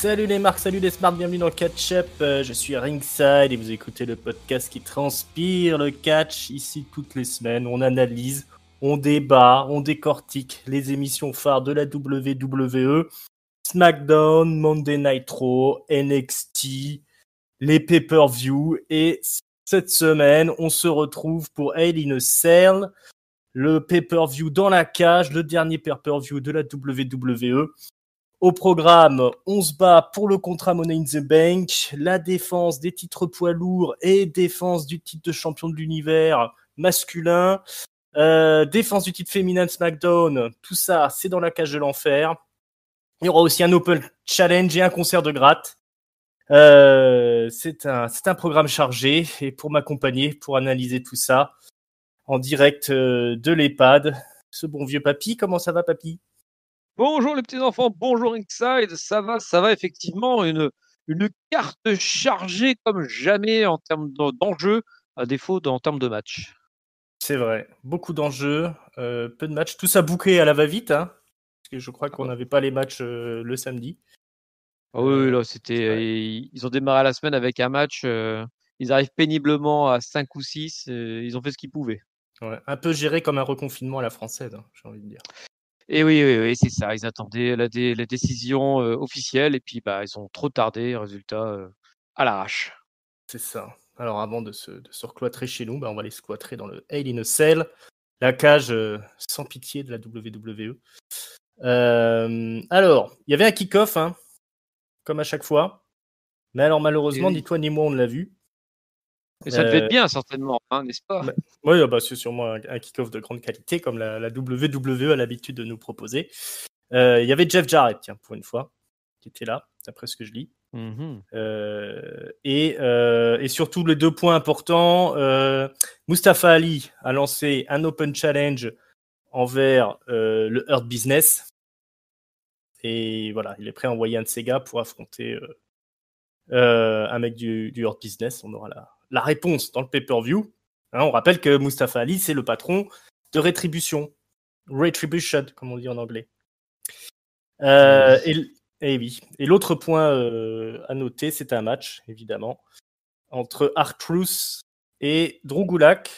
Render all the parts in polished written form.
Salut les marques, salut les smarts, bienvenue dans Catch Up. Je suis Ringside et vous écoutez le podcast qui transpire le catch. Ici toutes les semaines, on analyse, on débat, on décortique les émissions phares de la WWE, SmackDown, Monday Night Raw, NXT, les pay-per-view. Et cette semaine, on se retrouve pour Hell in a Cell, le pay-per-view dans la cage, le dernier pay-per-view de la WWE. Au programme, on se bat pour le contrat Money in the Bank, la défense des titres poids lourds et défense du titre de champion de l'univers masculin, défense du titre féminin de SmackDown, tout ça, c'est dans la cage de l'enfer. Il y aura aussi un Open Challenge et un concert de gratte. C'est un programme chargé et pour m'accompagner, pour analyser tout ça, en direct de l'EHPAD, ce bon vieux papy. Comment ça va, papy ? Bonjour les petits enfants, bonjour Ringside, ça va effectivement, une carte chargée comme jamais en termes d'enjeux, à défaut en termes de match. C'est vrai, beaucoup d'enjeux, peu de matchs, tout ça bouclé à la va-vite, hein, parce que je crois qu'on n'avait pas les matchs le samedi. Ah oui, là ils ont démarré la semaine avec un match, ils arrivent péniblement à 5 ou 6, ils ont fait ce qu'ils pouvaient. Ouais, un peu géré comme un reconfinement à la française, hein, j'ai envie de dire. Et oui, c'est ça, ils attendaient la décision officielle et puis ils ont trop tardé, résultat à l'arrache. C'est ça. Alors avant de se recloîtrer chez nous, on va aller se cloîtrer dans le Hell in a Cell, la cage sans pitié de la WWE. Alors, il y avait un kick-off, hein, comme à chaque fois. Mais alors malheureusement, ni toi ni moi on l'a vu. Et ça devait être bien certainement, hein, n'est-ce pas ? Oui, c'est sûrement un kick-off de grande qualité, comme la WWE a l'habitude de nous proposer. Il y avait Jeff Jarrett, tiens, pour une fois, qui était là, d'après ce que je lis. Et surtout, les 2 points importants, Mustafa Ali a lancé un Open Challenge envers le Hurt Business. Et voilà, il est prêt à envoyer un de ses gars pour affronter un mec du Hurt Business. On aura la réponse dans le pay-per-view. Hein, on rappelle que Mustafa Ali, c'est le patron de Retribution, comme on dit en anglais. Et oui. Et l'autre point à noter, c'est un match, évidemment, entre R-Truth et Drew Gulak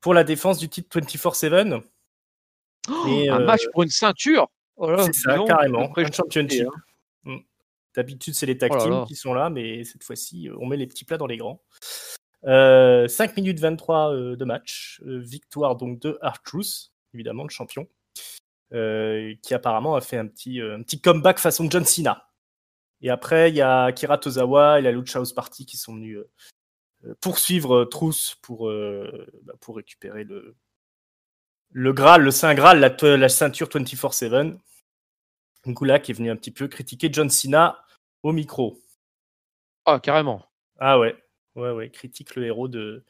pour la défense du titre 24/7. Un match pour une ceinture. Oh là, c'est ça, carrément, un championship. Hein. D'habitude, c'est les tag teams qui sont là, mais cette fois-ci, on met les petits plats dans les grands. 5 minutes 23 de match. Victoire donc de R-Truth, évidemment, le champion, qui apparemment a fait un petit comeback façon John Cena. Et après, il y a Akira Tozawa et la Lucha House Party qui sont venus poursuivre Truth pour récupérer le Graal, le Saint Graal, la ceinture 24/7. Gulak est venu un petit peu critiquer John Cena au micro. Ah, carrément. Ah ouais, critique le héros de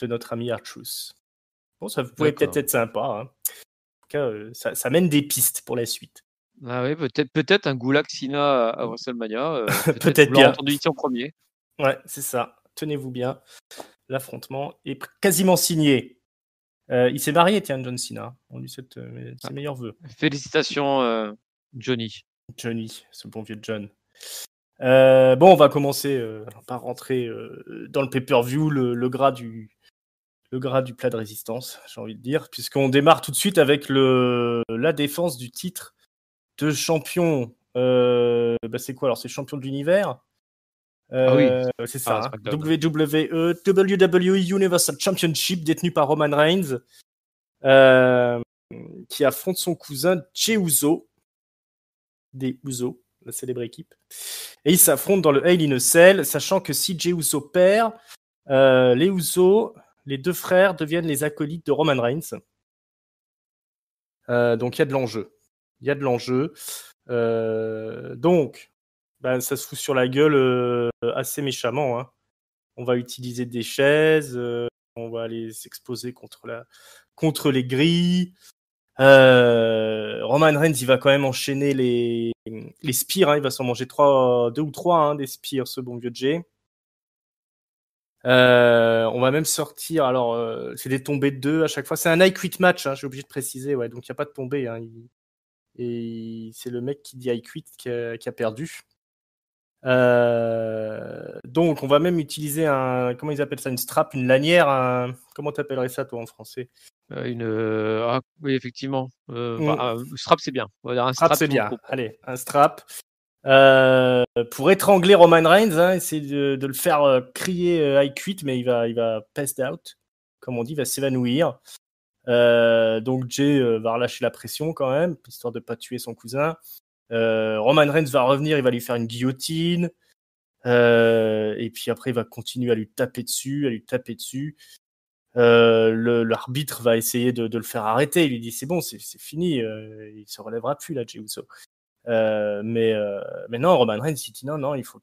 notre ami R-Truth. Bon, ça pourrait peut-être être sympa. Hein. En tout cas, ça mène des pistes pour la suite. Ah oui, peut-être un Gulak Cena à WrestleMania. Peut-être bien. Entendu ici en premier. Ouais, c'est ça. Tenez-vous bien. L'affrontement est quasiment signé. Il s'est marié, tiens, John Cena. On lui souhaite ses meilleurs vœux. Félicitations, Johnny, ce bon vieux John. On va commencer par rentrer dans le pay-per-view, le gras du plat de résistance, j'ai envie de dire, puisqu'on démarre tout de suite avec la défense du titre de champion. C'est quoi alors ? C'est champion de l'univers. C'est ça, hein. WWE Universal Championship détenu par Roman Reigns, qui affronte son cousin Jey Uso, des Uso, la célèbre équipe. Et ils s'affrontent dans le Hell in a Cell, sachant que si Jey Uso perd, les Uso, les 2 frères, deviennent les acolytes de Roman Reigns. Donc il y a de l'enjeu. Donc, ça se fout sur la gueule assez méchamment. Hein. On va utiliser des chaises, on va aller s'exposer contre les grilles. Roman Reigns, il va quand même enchaîner les spears. Hein. Il va s'en manger 2 ou 3 des spears, ce bon vieux Jey. On va même sortir. Alors, c'est des tombées de 2 à chaque fois. C'est un I Quit match. Hein, j'ai obligé de préciser. Ouais, donc il n'y a pas de tombée. Hein. Et c'est le mec qui dit I quit qui a perdu. Donc, on va même utiliser comment ils appellent ça, une strap, une lanière, comment t'appellerais ça, toi, en français? Oui, effectivement. Strap, c'est bien. On va dire un Strap, strap, c'est tout le monde bien. comprend. Allez, un strap. Pour étrangler Roman Reigns, essayer de le faire crier I quit, mais il va passed out, comme on dit, il va s'évanouir. Donc Jay va relâcher la pression quand même, histoire de ne pas tuer son cousin. Roman Reigns va revenir, il va lui faire une guillotine. Et puis après, il va continuer à lui taper dessus. L'arbitre va essayer de le faire arrêter. Il lui dit c'est bon, c'est fini, il se relèvera plus là, Jey Uso. Mais non, Roman Reigns il dit non, il faut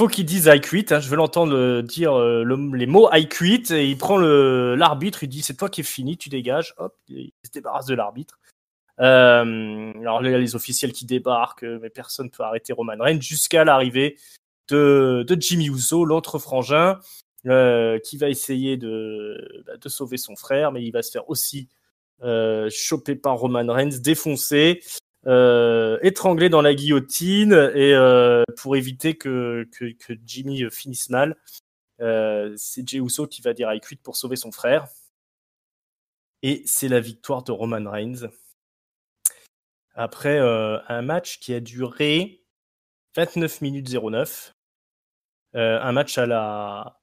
qu'il dise I quit. Je veux l'entendre dire les mots I quit. Et il prend l'arbitre, il dit c'est toi qui es fini, tu dégages. Hop, il se débarrasse de l'arbitre. Alors là, il y a les officiels qui débarquent, mais personne ne peut arrêter Roman Reigns jusqu'à l'arrivée de Jimmy Uso, l'autre frangin, qui va essayer de sauver son frère, mais il va se faire aussi choper par Roman Reigns, défoncé, étranglé dans la guillotine, et pour éviter que Jimmy finisse mal, c'est Jey Uso qui va dire I quit pour sauver son frère. Et c'est la victoire de Roman Reigns. Après un match qui a duré 29 minutes 09. Un match à la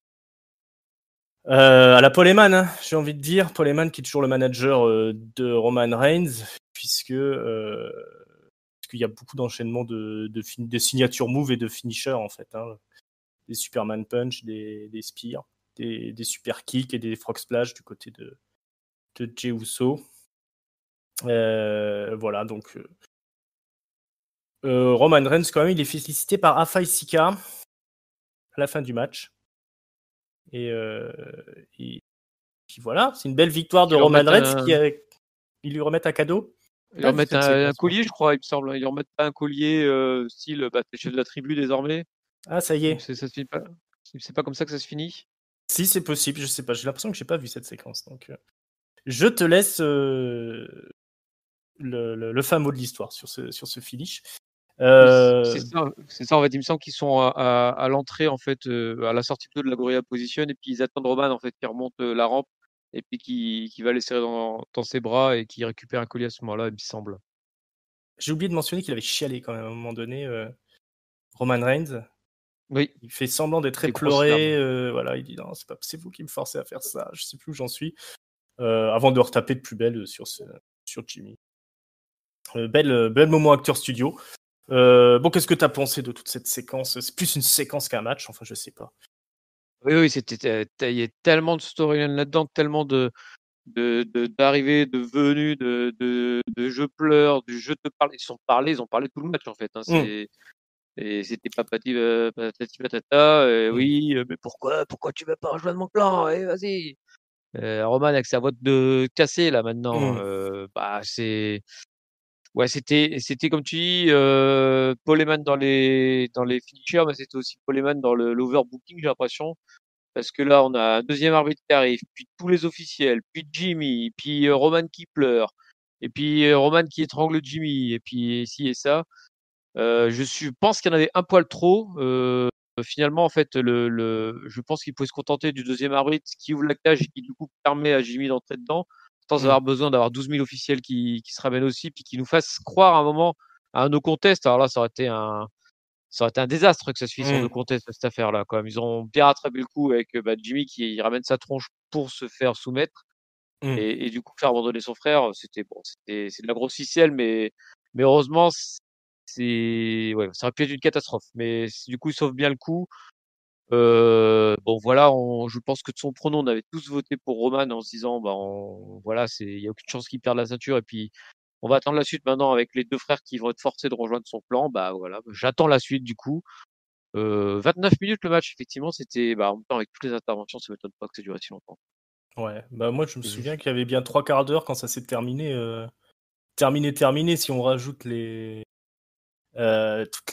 Paul Heyman, j'ai envie de dire. Paul Heyman qui est toujours le manager de Roman Reigns, puisqu'il y a beaucoup d'enchaînements de signature move et de finisher en fait. Des Superman Punch, des spears, des super kicks et des frog splash du côté de Jey Uso. Voilà, donc Roman Reigns, quand même, il est félicité par Afa Sika à la fin du match. Et puis voilà, c'est une belle victoire de Roman Reigns. Ils lui remettent un cadeau. Ils lui remettent un collier, je crois, il me semble. Ils lui remettent pas un collier style t'es chef de la tribu désormais. Ah, ça y est. Ça se finit pas. C'est pas comme ça que ça se finit. Si, c'est possible, je sais pas. J'ai l'impression que j'ai pas vu cette séquence. Donc, je te laisse le fin mot de l'histoire sur ce finish. C'est ça, en fait. Il me semble qu'ils sont à l'entrée, en fait, à la sortie de la Gorilla Position, et puis ils attendent Roman, en fait, qui remonte la rampe, et puis qui va les serrer dans ses bras et qui récupère un collier à ce moment-là, il me semble. J'ai oublié de mentionner qu'il avait chialé quand même à un moment donné, Roman Reigns. Oui. Il fait semblant d'être éploré. Voilà, il dit non, c'est vous qui me forcez à faire ça. Je sais plus où j'en suis. Avant de retaper de plus belle sur Jimmy. Bel moment acteur studio. Bon, qu'est-ce que tu as pensé de toute cette séquence? C'est plus une séquence qu'un match, enfin, je sais pas. Oui, il y a tellement de storyline là-dedans, tellement d'arrivées, de venues, de je pleure, du je te parle. Ils ont parlé tout le match, en fait. Et c'était patati patata. Oui, mais pourquoi tu veux pas rejoindre mon clan? Vas-y. Roman avec sa voix de cassée là maintenant, c'était comme tu dis, Paul Heyman dans les finishers, mais c'était aussi Paul Heyman dans l'overbooking, j'ai l'impression. Parce que là, on a un deuxième arbitre qui arrive, puis tous les officiels, puis Jimmy, puis Roman qui pleure, et puis Roman qui étrangle Jimmy, et puis ci et ça. Je pense qu'il y en avait un poil trop. Finalement, en fait, je pense qu'il pouvait se contenter du deuxième arbitre qui ouvre la cage et qui, du coup, permet à Jimmy d'entrer dedans, sans avoir besoin d'avoir 12 000 officiels qui se ramènent aussi, puis qui nous fassent croire à un moment à un no contest. Alors là, ça aurait été un désastre que ça se finisse en no contest, cette affaire-là, quand même. Ils ont bien rattrapé le coup avec Jimmy qui ramène sa tronche pour se faire soumettre et du coup faire abandonner son frère. C'est de la grosse ficelle, mais heureusement, ça aurait pu être une catastrophe. Mais du coup, il sauve bien le coup. Bon, voilà, je pense que de son pronom, on avait tous voté pour Roman en se disant, voilà, il y a aucune chance qu'il perde la ceinture. Et puis, on va attendre la suite maintenant avec les deux frères qui vont être forcés de rejoindre son clan. Voilà, j'attends la suite du coup. 29 minutes le match, effectivement, c'était, en même temps, avec toutes les interventions, ça m'étonne pas que ça durait si longtemps. Ouais, moi je me souviens qu'il y avait bien 3/4 d'heure quand ça s'est terminé. Terminé, si on rajoute toutes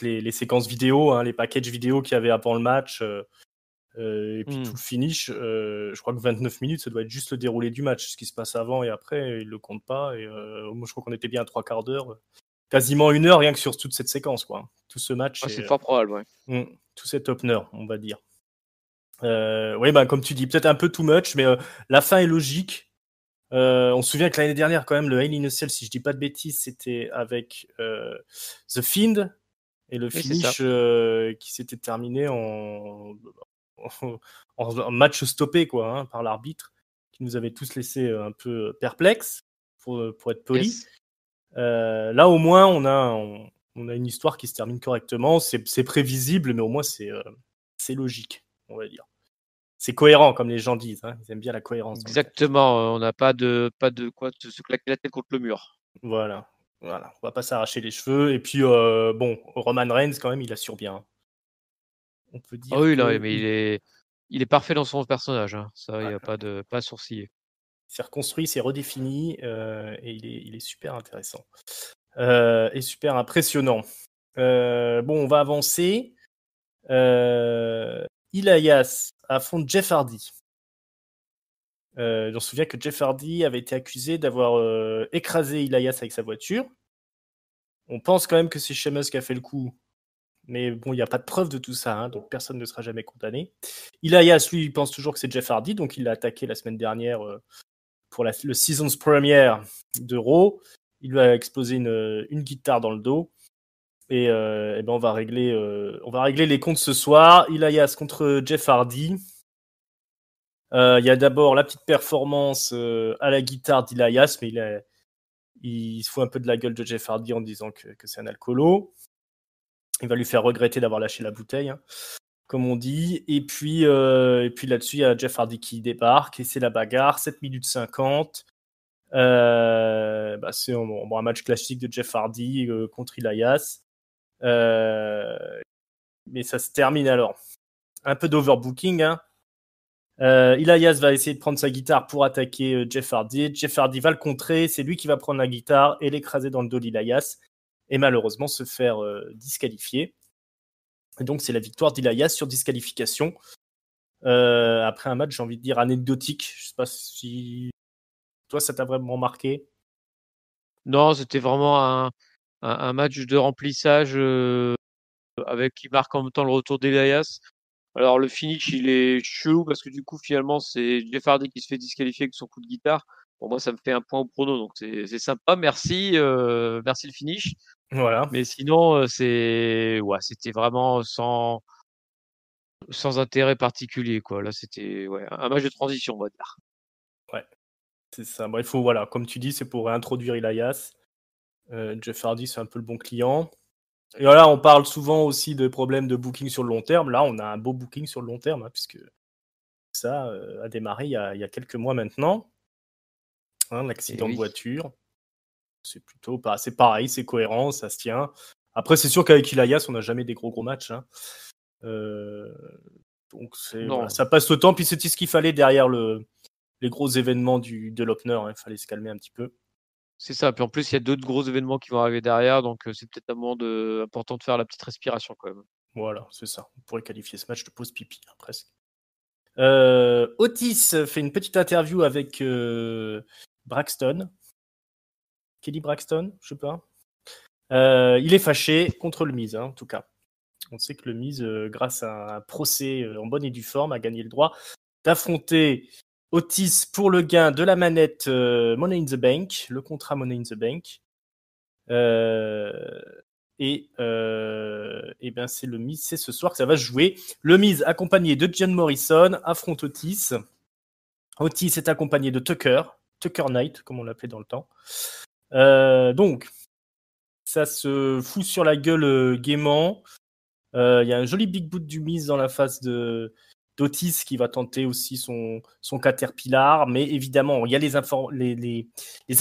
les séquences vidéo, les packages vidéo qu'il y avait avant le match. Et puis tout le finish, je crois que 29 minutes, ça doit être juste le déroulé du match. Ce qui se passe avant et après, ils le comptent pas. Et moi, je crois qu'on était bien à 3/4 d'heure. Quasiment 1 heure rien que sur toute cette séquence, quoi. Tout ce match. C'est fort probable, ouais. Tout cet opener, on va dire. Oui, comme tu dis, peut-être un peu too much, mais la fin est logique. On se souvient que l'année dernière, quand même, le Hell in a Cell, si je dis pas de bêtises, c'était avec The Fiend et le finish qui s'était terminé en match stoppé, quoi, hein, par l'arbitre, qui nous avait tous laissé un peu perplexes, pour être poli. Yes. Là, au moins, on a une histoire qui se termine correctement. C'est prévisible, mais au moins, c'est logique, on va dire. C'est cohérent, comme les gens disent. Hein. Ils aiment bien la cohérence. Exactement. On n'a pas de quoi se claquer la tête contre le mur. Voilà. On va pas s'arracher les cheveux. Et puis, Roman Reigns, quand même, il assure bien. On peut dire. Ah oui, là, mais il est parfait dans son personnage. Hein. Ça, il n'y a pas à sourciller. C'est reconstruit, c'est redéfini, et il est super intéressant. Et super impressionnant. On va avancer. Elias affronte Jeff Hardy. On se souvient que Jeff Hardy avait été accusé d'avoir écrasé Elias avec sa voiture. On pense quand même que c'est Sheamus qui a fait le coup, mais bon, il n'y a pas de preuve de tout ça, hein, donc personne ne sera jamais condamné. Elias, lui, il pense toujours que c'est Jeff Hardy, donc il l'a attaqué la semaine dernière pour le Season's Premiere de Raw. Il lui a explosé une guitare dans le dos. Et on va régler les comptes ce soir. Elias contre Jeff Hardy. Il y a d'abord la petite performance à la guitare d'Elias, mais il se fout un peu de la gueule de Jeff Hardy en disant que c'est un alcoolo. Il va lui faire regretter d'avoir lâché la bouteille, hein, comme on dit. Et puis là-dessus, il y a Jeff Hardy qui débarque et c'est la bagarre. 7 minutes 50. C'est un match classique de Jeff Hardy contre Elias. Mais ça se termine alors. Un peu d'overbooking, hein. Elias va essayer de prendre sa guitare pour attaquer Jeff Hardy. Jeff Hardy va le contrer. C'est lui qui va prendre la guitare et l'écraser dans le dos d'Elias. Et malheureusement se faire disqualifier. Et donc c'est la victoire d'Elias sur disqualification. Après un match, j'ai envie de dire anecdotique. Je sais pas si toi ça t'a vraiment marqué. Non, c'était vraiment un match de remplissage avec qui marque en même temps le retour d'Elias. Alors le finish, il est chelou parce que du coup finalement c'est Jeff Hardy qui se fait disqualifier avec son coup de guitare. Pour moi, ça me fait un point au prono, donc c'est sympa. Merci le finish. Voilà. Mais sinon, c'était vraiment sans intérêt particulier, quoi. Là, c'était un match de transition, on va dire. Ouais, c'est ça. Il faut, voilà, comme tu dis, c'est pour réintroduire Elias. Jeff Hardy, c'est un peu le bon client. Et voilà, on parle souvent aussi de problèmes de booking sur le long terme. Là, on a un beau booking sur le long terme, hein, puisque ça a démarré il y a quelques mois maintenant. Hein, l'accident de voiture. C'est plutôt c'est pareil, c'est cohérent, ça se tient. Après, c'est sûr qu'avec Elias, on n'a jamais des gros matchs. Hein. Donc, ça passe le temps. Puis c'était ce qu'il fallait derrière les gros événements de l'opener. Hein. Il fallait se calmer un petit peu. C'est ça. Puis en plus, il y a d'autres gros événements qui vont arriver derrière. Donc, c'est peut-être un moment important de faire la petite respiration quand même. Voilà, c'est ça. On pourrait qualifier ce match de pause pipi, hein, presque. Otis fait une petite interview avec Braxton. Kelly Braxton, je sais pas. Il est fâché contre le Miz, hein, en tout cas. On sait que le Miz, grâce à un procès en bonne et due forme, a gagné le droit d'affronter Otis pour le gain de la manette Money in the Bank, le contrat Money in the Bank. C'est le Miz, c'est ce soir que ça va se jouer. Le Miz, accompagné de John Morrison, affronte Otis. Otis est accompagné de Tucker Knight, comme on l'appelait dans le temps. Donc, ça se fout sur la gueule gaiement. Il y a un joli big boot du Miz dans la face d'Otis qui va tenter aussi son Caterpillar, mais évidemment il y a les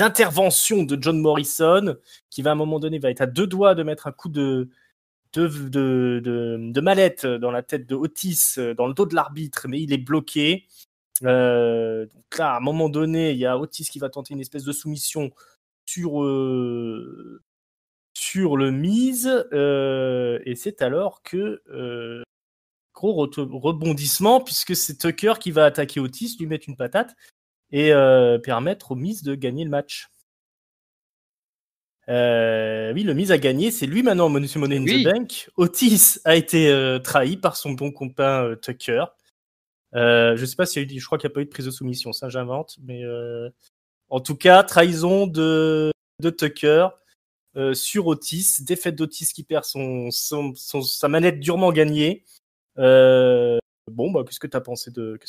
interventions de John Morrison qui va à un moment donné va être à deux doigts de mettre un coup de mallette dans la tête de Otis dans le dos de l'arbitre, mais il est bloqué. Donc là à un moment donné il y a Otis qui va tenter une espèce de soumission sur le Miz, et c'est alors que gros rebondissement, puisque c'est Tucker qui va attaquer Otis, lui mettre une patate, et permettre au Miz de gagner le match. Oui, le Miz a gagné, c'est lui maintenant Money in the Bank. Otis a été trahi par son bon copain Tucker. Je sais pas s'il y a eu, je crois qu'il n'y a pas eu de prise de soumission, ça j'invente, mais en tout cas, trahison de Tucker sur Otis, défaite d'Otis qui perd sa manette durement gagnée. Bon, bah, qu'est-ce que tu as pensé de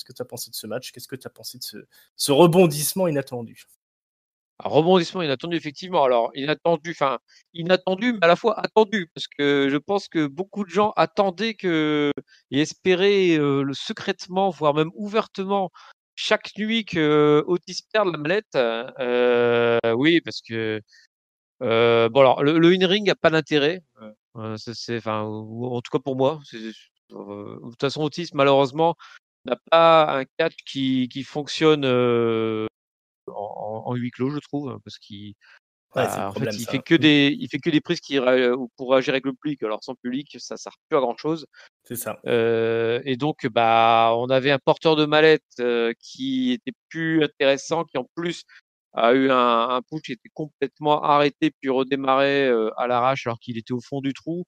ce match? Qu'est-ce que tu as pensé de ce rebondissement inattendu? Un rebondissement inattendu, effectivement. Alors, inattendu, mais à la fois attendu, parce que je pense que beaucoup de gens attendaient et espéraient secrètement, voire même ouvertement, chaque nuit que Otis perde la mallette. Oui, parce que bon, alors le in-ring n'a pas d'intérêt. En tout cas pour moi. De toute façon, Otis, malheureusement, n'a pas un catch qui fonctionne en huis clos, je trouve, parce qu'il c'est le en fait, problème, il ça. fait que des prises pour agir avec le public. Alors sans public, ça sert plus à grand chose. C'est ça. Et donc, bah, on avait un porteur de mallette qui était plus intéressant, qui en plus a eu un push qui était complètement arrêté puis redémarré à l'arrache alors qu'il était au fond du trou.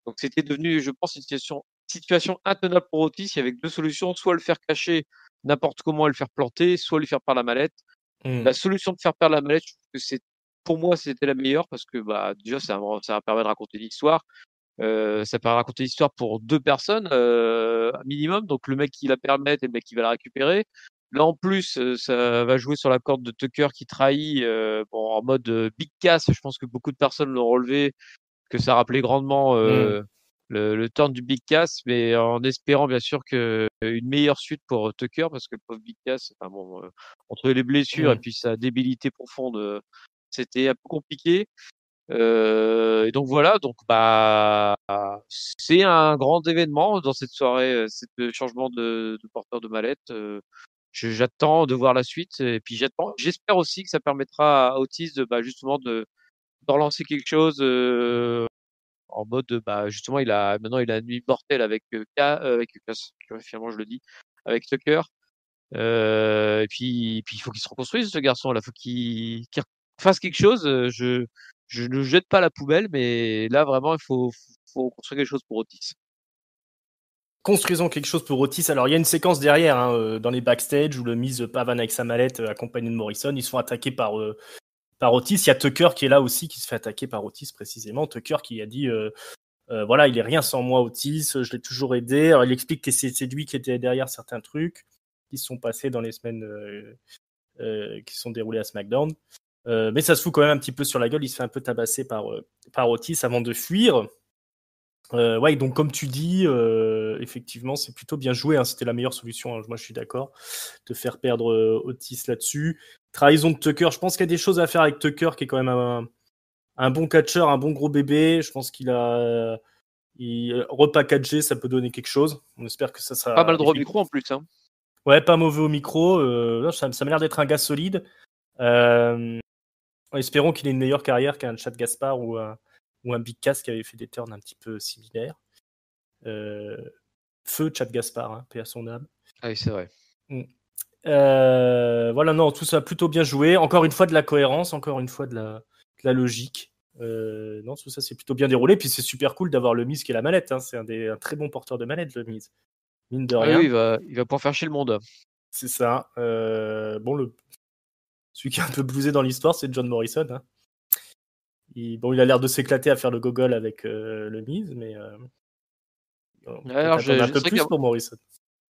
Donc c'était devenu, je pense, une situation intenable pour Otis. Il y avait deux solutions, soit le faire cacher n'importe comment et le faire planter, soit lui faire perdre la mallette. La solution de faire perdre la mallette, je trouve que pour moi, c'était la meilleure parce que bah, déjà, ça permet de raconter l'histoire. Ça permet de raconter l'histoire pour deux personnes minimum. Donc le mec qui la permet et le mec qui va la récupérer. Là en plus, ça va jouer sur la corde de Tucker qui trahit en mode big cass. Je pense que beaucoup de personnes l'ont relevé, que ça rappelait grandement le turn du big cass, mais en espérant bien sûr une meilleure suite pour Tucker parce que le pauvre big cass, entre les blessures et puis sa débilité profonde, c'était un peu compliqué. Et donc voilà, donc bah c'est un grand événement dans cette soirée, ce changement de porteur de mallette. J'attends de voir la suite et puis j'espère aussi que ça permettra à Otis justement de relancer quelque chose en mode bah justement maintenant il a une nuit mortelle avec Cass, finalement je le dis, avec Tucker. Et puis il faut qu'il se reconstruise ce garçon là, faut qu'il fasse quelque chose. Je ne jette pas la poubelle, mais là vraiment il faut construire quelque chose pour Otis. Construisons quelque chose pour Otis. Alors, il y a une séquence derrière, dans les backstage où le Miz pavane avec sa mallette accompagné de Morrison. Ils se font attaquer par Otis. Il y a Tucker qui est là aussi, qui se fait attaquer par Otis précisément. Tucker qui a dit voilà, il est rien sans moi, Otis. Je l'ai toujours aidé. Alors, il explique que c'est lui qui était derrière certains trucs qui se sont passés dans les semaines qui se sont déroulées à SmackDown. Mais ça se fout quand même un petit peu sur la gueule. Il se fait un peu tabasser par Otis avant de fuir. Ouais, donc comme tu dis, effectivement, c'est plutôt bien joué. Hein, c'était la meilleure solution. Hein, moi, je suis d'accord de faire perdre Otis là-dessus. Trahison de Tucker. Je pense qu'il y a des choses à faire avec Tucker, qui est quand même un bon catcheur, un bon gros bébé. Je pense qu'il a repackagé, ça peut donner quelque chose. On espère que ça sera pas mal droit au micro en plus. Hein. Ouais, pas mauvais au micro. Ça m'a l'air d'être un gars solide. Espérons qu'il ait une meilleure carrière qu'un Chad Gaspard ou un Big Cass qui avait fait des turns un petit peu similaires. Feu Chad Gaspard, hein, paix à son âme. Ah oui, c'est vrai. Voilà, non, tout ça a plutôt bien joué. Encore une fois de la cohérence, encore une fois de la logique. Non, tout ça c'est plutôt bien déroulé. Puis c'est super cool d'avoir le Miz qui est la mallette. Hein. C'est un très bon porteur de mallette, le Miz. Mine de rien. Oui, il va pouvoir faire chier le monde. C'est ça. Bon, celui qui est un peu blousé dans l'histoire, c'est John Morrison. Hein. Il a l'air de s'éclater à faire le gogol avec le Miz, mais alors, un peu plus pour Morrison.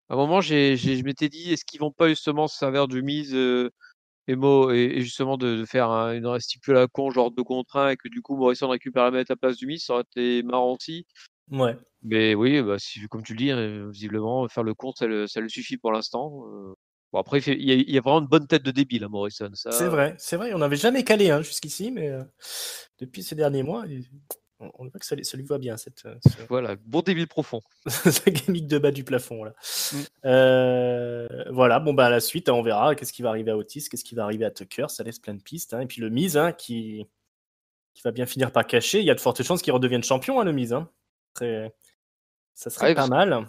À un moment, je m'étais dit, est-ce qu'ils vont pas justement se servir du Miz et justement de faire une stipule à con, genre 2 contre 1, et que du coup Morrison récupère la mallette à la place du Miz, ça aurait été marrant aussi. Ouais. Mais oui, bah, comme tu le dis, visiblement, faire le compte, ça le suffit pour l'instant. Bon, après, il y a vraiment une bonne tête de débile à Morrison. Ça... C'est vrai. On n'avait jamais calé jusqu'ici, mais depuis ces derniers mois, on voit que ça lui va bien. Voilà, bon débile profond. Sa gimmick de bas du plafond. Là. Voilà, bon, bah, à la suite, on verra qu'est-ce qui va arriver à Otis, qu'est-ce qui va arriver à Tucker, ça laisse plein de pistes. Hein. Et puis le Miz, qui va bien finir par cacher. Il y a de fortes chances qu'il redevienne champion, le Miz. Hein. Ça serait pas mal.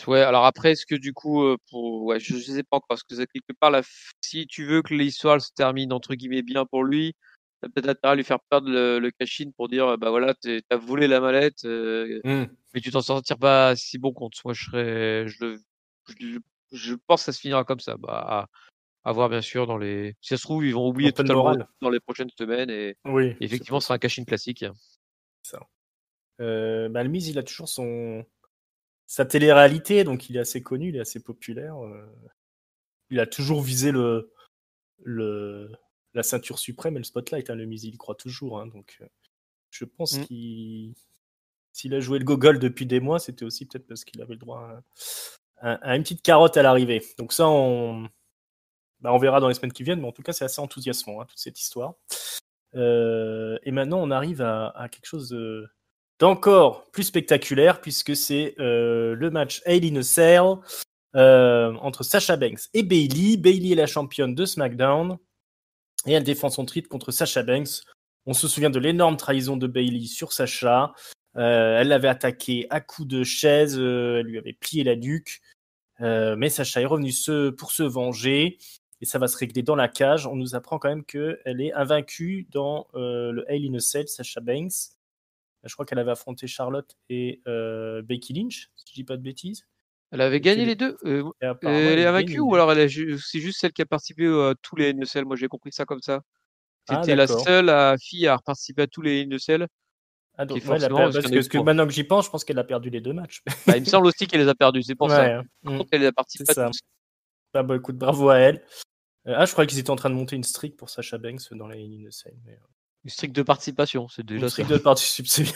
Ouais, alors après, est-ce que du coup, ouais, je sais pas encore, parce que ça, quelque part, si tu veux que l'histoire se termine entre guillemets bien pour lui, t'as peut-être intérêt à lui faire perdre le cash-in pour dire, bah voilà, t'as volé la mallette, Hmm. mais tu t'en sortir pas si bon compte. Moi, je, je pense que ça se finira comme ça. Bah, à voir bien sûr si ça se trouve, ils vont Un oublier peu de totalement morale. dans les prochaines semaines et Oui, c'est effectivement, ce sera un possible. cash-in classique. Ça. Bah, le Miz, il a toujours sa télé-réalité, donc il est assez connu, il est assez populaire. Il a toujours visé le, la ceinture suprême et le spotlight. Hein, le Miz, il y croit toujours. Hein, donc, je pense Mm. s'il a joué le gogol depuis des mois, c'était aussi peut-être parce qu'il avait le droit à une petite carotte à l'arrivée. Donc ça, on verra dans les semaines qui viennent, mais en tout cas, c'est assez enthousiasmant, hein, toute cette histoire. Et maintenant, on arrive à quelque chose d'encore plus spectaculaire, puisque c'est le match Hell in a Cell entre Sasha Banks et Bayley. Bayley est la championne de SmackDown, et elle défend son titre contre Sasha Banks. On se souvient de l'énorme trahison de Bayley sur Sasha. Elle l'avait attaqué à coups de chaise, elle lui avait plié la nuque. Mais Sasha est revenue pour se venger et ça va se régler dans la cage. On nous apprend quand même qu'elle est invaincue dans le Hell in a Cell, Sasha Banks. Je crois qu'elle avait affronté Charlotte et Becky Lynch, si je dis pas de bêtises. Elle avait Et gagné les deux. apparemment, Elle elle est a invaincue gagné. ou alors c'est juste celle qui a participé à tous les NSL. Moi, j'ai compris ça comme ça. Ah, C'était la d'accord. seule fille à participer à tous les NSL, Ah, qui est donc, ouais, forcément, parce qu'il parce y en a eu que trois. maintenant que j'y pense, je pense qu'elle a perdu les 2 matchs. Bah, il me semble aussi qu'elle les a perdus, c'est pour ça. Ouais, Par contre, elle les a c'est participé à ça. tous. Ah, bah, écoute, bravo à elle. Je croyais qu'ils étaient en train de monter une streak pour Sasha Banks dans les Hell in a Cell. Mais, Une streak de participation, c'est une déjà ça. streak de participe, c'est bien.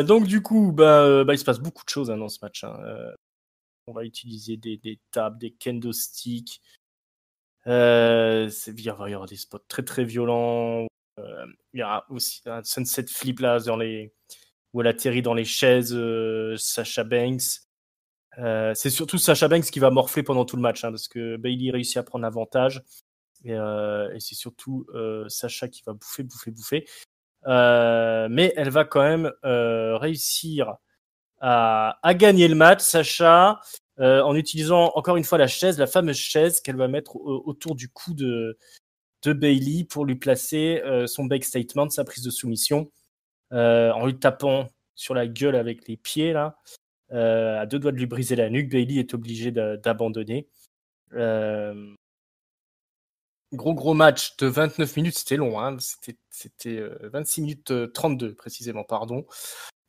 Donc du coup, il se passe beaucoup de choses hein, dans ce match. Hein. On va utiliser des tables, des kendo sticks. Il va y avoir des spots très très violents. Il y a aussi un sunset flip là où elle atterrit dans les chaises. Sasha Banks. C'est surtout Sasha Banks qui va morfler pendant tout le match hein, parce que Bayley réussit à prendre l'avantage. Et c'est surtout Sasha qui va bouffer. Mais elle va quand même réussir à gagner le match, Sacha, en utilisant encore une fois la chaise, la fameuse chaise qu'elle va mettre autour du cou de Bayley pour lui placer son back statement, sa prise de soumission, en lui tapant sur la gueule avec les pieds, là, à 2 doigts de lui briser la nuque. Bayley est obligé d'abandonner. Gros match de 29 minutes, c'était long, hein. C'était 26 minutes 32 précisément, pardon.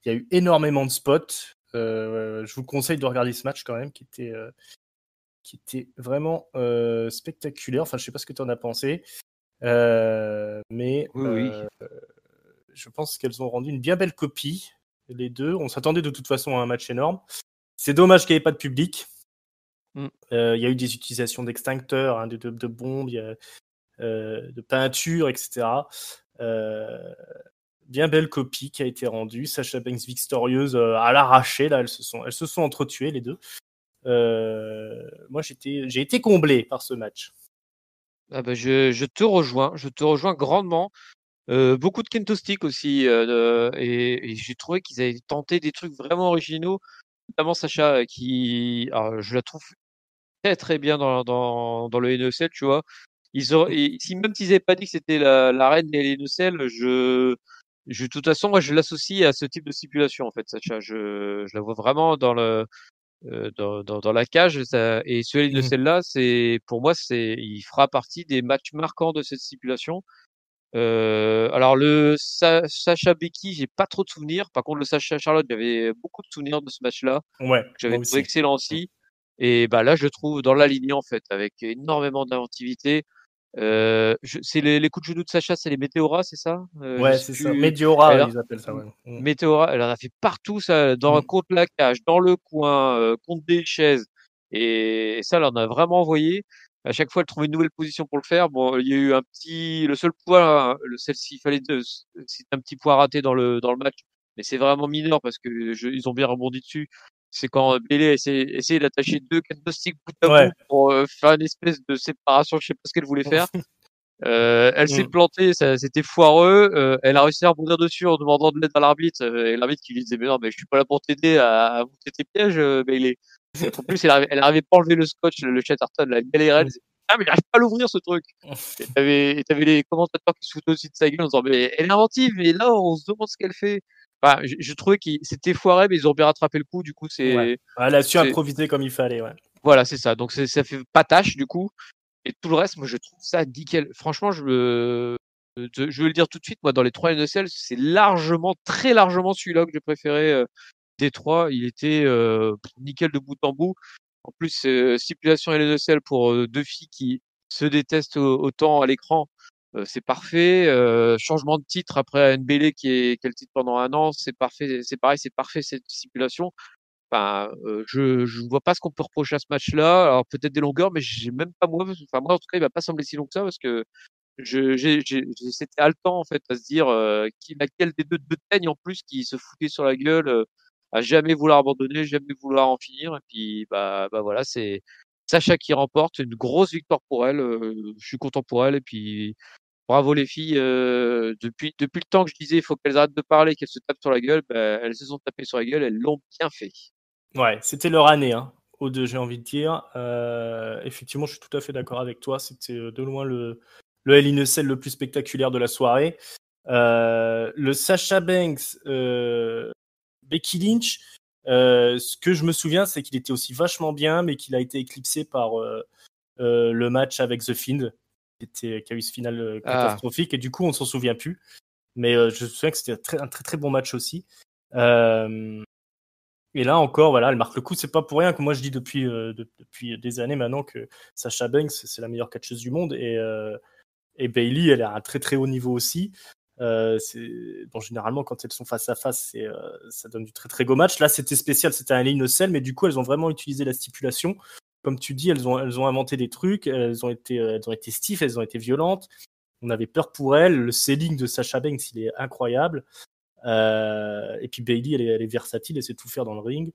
Il y a eu énormément de spots. Je vous conseille de regarder ce match quand même, qui était vraiment spectaculaire. Enfin, je sais pas ce que tu en as pensé, mais Oui, oui. je pense qu'elles ont rendu une bien belle copie, les deux. On s'attendait de toute façon à un match énorme. C'est dommage qu'il n'y ait pas de public. Mm. Il y a eu des utilisations d'extincteurs, hein, de bombes, de peinture, etc. Bien belle copie qui a été rendue. Sasha Banks victorieuse à l'arraché. Là, elles se sont entretuées les deux. Moi, j'ai été comblé par ce match. Ah bah, je te rejoins grandement. Beaucoup de kendo stick aussi, et j'ai trouvé qu'ils avaient tenté des trucs vraiment originaux, notamment Sacha, alors, je la trouve très très bien dans le NECL, tu vois. Si même s'ils n'avaient pas dit que c'était la reine des NECL, de toute façon, moi je l'associe à ce type de stipulation en fait, Sacha. Je la vois vraiment dans la cage, et celui de celle-là, pour moi, il fera partie des matchs marquants de cette stipulation. Alors Sacha Becky, j'ai pas trop de souvenirs. Par contre, le Sacha Charlotte, j'avais beaucoup de souvenirs de ce match-là. Ouais, J'avais moi trouvé aussi. excellent aussi. Et bah là, je le trouve dans la lignée en fait, avec énormément d'inventivité. C'est les coups de genou de Sacha, c'est les Météoras, c'est ça? Je Ouais, sais c'est ça. plus. Mediora, Elle, ils appellent ça. Ouais. Météora, elle en a fait partout, ça, contre la cage, dans le coin, contre des chaises. Et ça, elle en a vraiment envoyé. À chaque fois, elle trouvait une nouvelle position pour le faire. Bon, il y a eu le seul point, celle-ci, il fallait c'était un petit point raté dans le match. Mais c'est vraiment mineur parce que ils ont bien rebondi dessus. C'est quand Bayley a essayé d'attacher deux candlesticks bout à Ouais. bout pour faire une espèce de séparation. Je sais pas ce qu'elle voulait faire. Elle s'est plantée, c'était foireux. Elle a réussi à rebondir dessus en demandant de l'aide à l'arbitre. Et l'arbitre qui lui disait mais non, mais je suis pas là pour t'aider à monter tes pièges. Mais il est. En plus, elle arrivait pas à enlever le scotch, le Chatterton, la galère. Elle disait, ah mais j'arrive pas à l'ouvrir ce truc. Et t'avais les commentateurs qui se foutaient aussi de sa gueule en disant mais elle est inventive. Mais là, on se demande ce qu'elle fait. Enfin, je trouvais que c'était foiré, mais ils ont bien rattrapé le coup. Du coup, Ouais. Elle a su improviser comme il fallait, ouais. Voilà, c'est ça. Donc ça fait pas tâche du coup. Et tout le reste, moi, je trouve ça nickel. Franchement, je vais le dire tout de suite. Moi, dans les 3 NSL, c'est très largement celui-là que j'ai préféré des 3. Il était nickel de bout en bout. En plus, stipulation LNSL pour 2 filles qui se détestent autant à l'écran, c'est parfait. Changement de titre après NBL qui est le titre pendant 1 an, c'est parfait. C'est pareil, c'est parfait cette stipulation. Enfin, je vois pas ce qu'on peut reprocher à ce match-là. Alors peut-être des longueurs, mais j'ai même pas moi. Enfin moi en tout cas, il m'a pas semblé si long que ça parce que c'était haletant en fait à se dire laquelle des deux teignes en plus qui se foutait sur la gueule, à jamais vouloir abandonner, jamais vouloir en finir. Et puis bah voilà, c'est Sacha qui remporte, une grosse victoire pour elle. Je suis content pour elle et puis bravo les filles. Depuis le temps que je disais il faut qu'elles arrêtent de parler, qu'elles se tapent sur la gueule, bah, elles se sont tapées sur la gueule, elles l'ont bien fait. Ouais, c'était leur année, hein, aux deux, j'ai envie de dire. Effectivement, je suis tout à fait d'accord avec toi. C'était de loin le Hell in a Cell le plus spectaculaire de la soirée. Le Sasha Banks, Becky Lynch, ce que je me souviens, c'est qu'il était aussi vachement bien, mais qu'il a été éclipsé par le match avec The Fiend, qui a eu ce final catastrophique, et du coup, on ne s'en souvient plus. Mais je me souviens que c'était un très très bon match aussi. Et là encore, voilà, elle marque le coup. C'est pas pour rien que moi je dis depuis des années maintenant que Sasha Banks c'est la meilleure catcheuse du monde et Bayley elle est à un très très haut niveau aussi. Bon, généralement quand elles sont face à face, ça donne du très très beau match. Là c'était spécial, c'était un Hell in a Cell, mais du coup elles ont vraiment utilisé la stipulation. Comme tu dis, elles ont inventé des trucs, elles ont été stiff, elles ont été violentes. On avait peur pour elles. Le selling de Sasha Banks il est incroyable. Et puis Bayley, elle est versatile, elle sait tout faire dans le ring.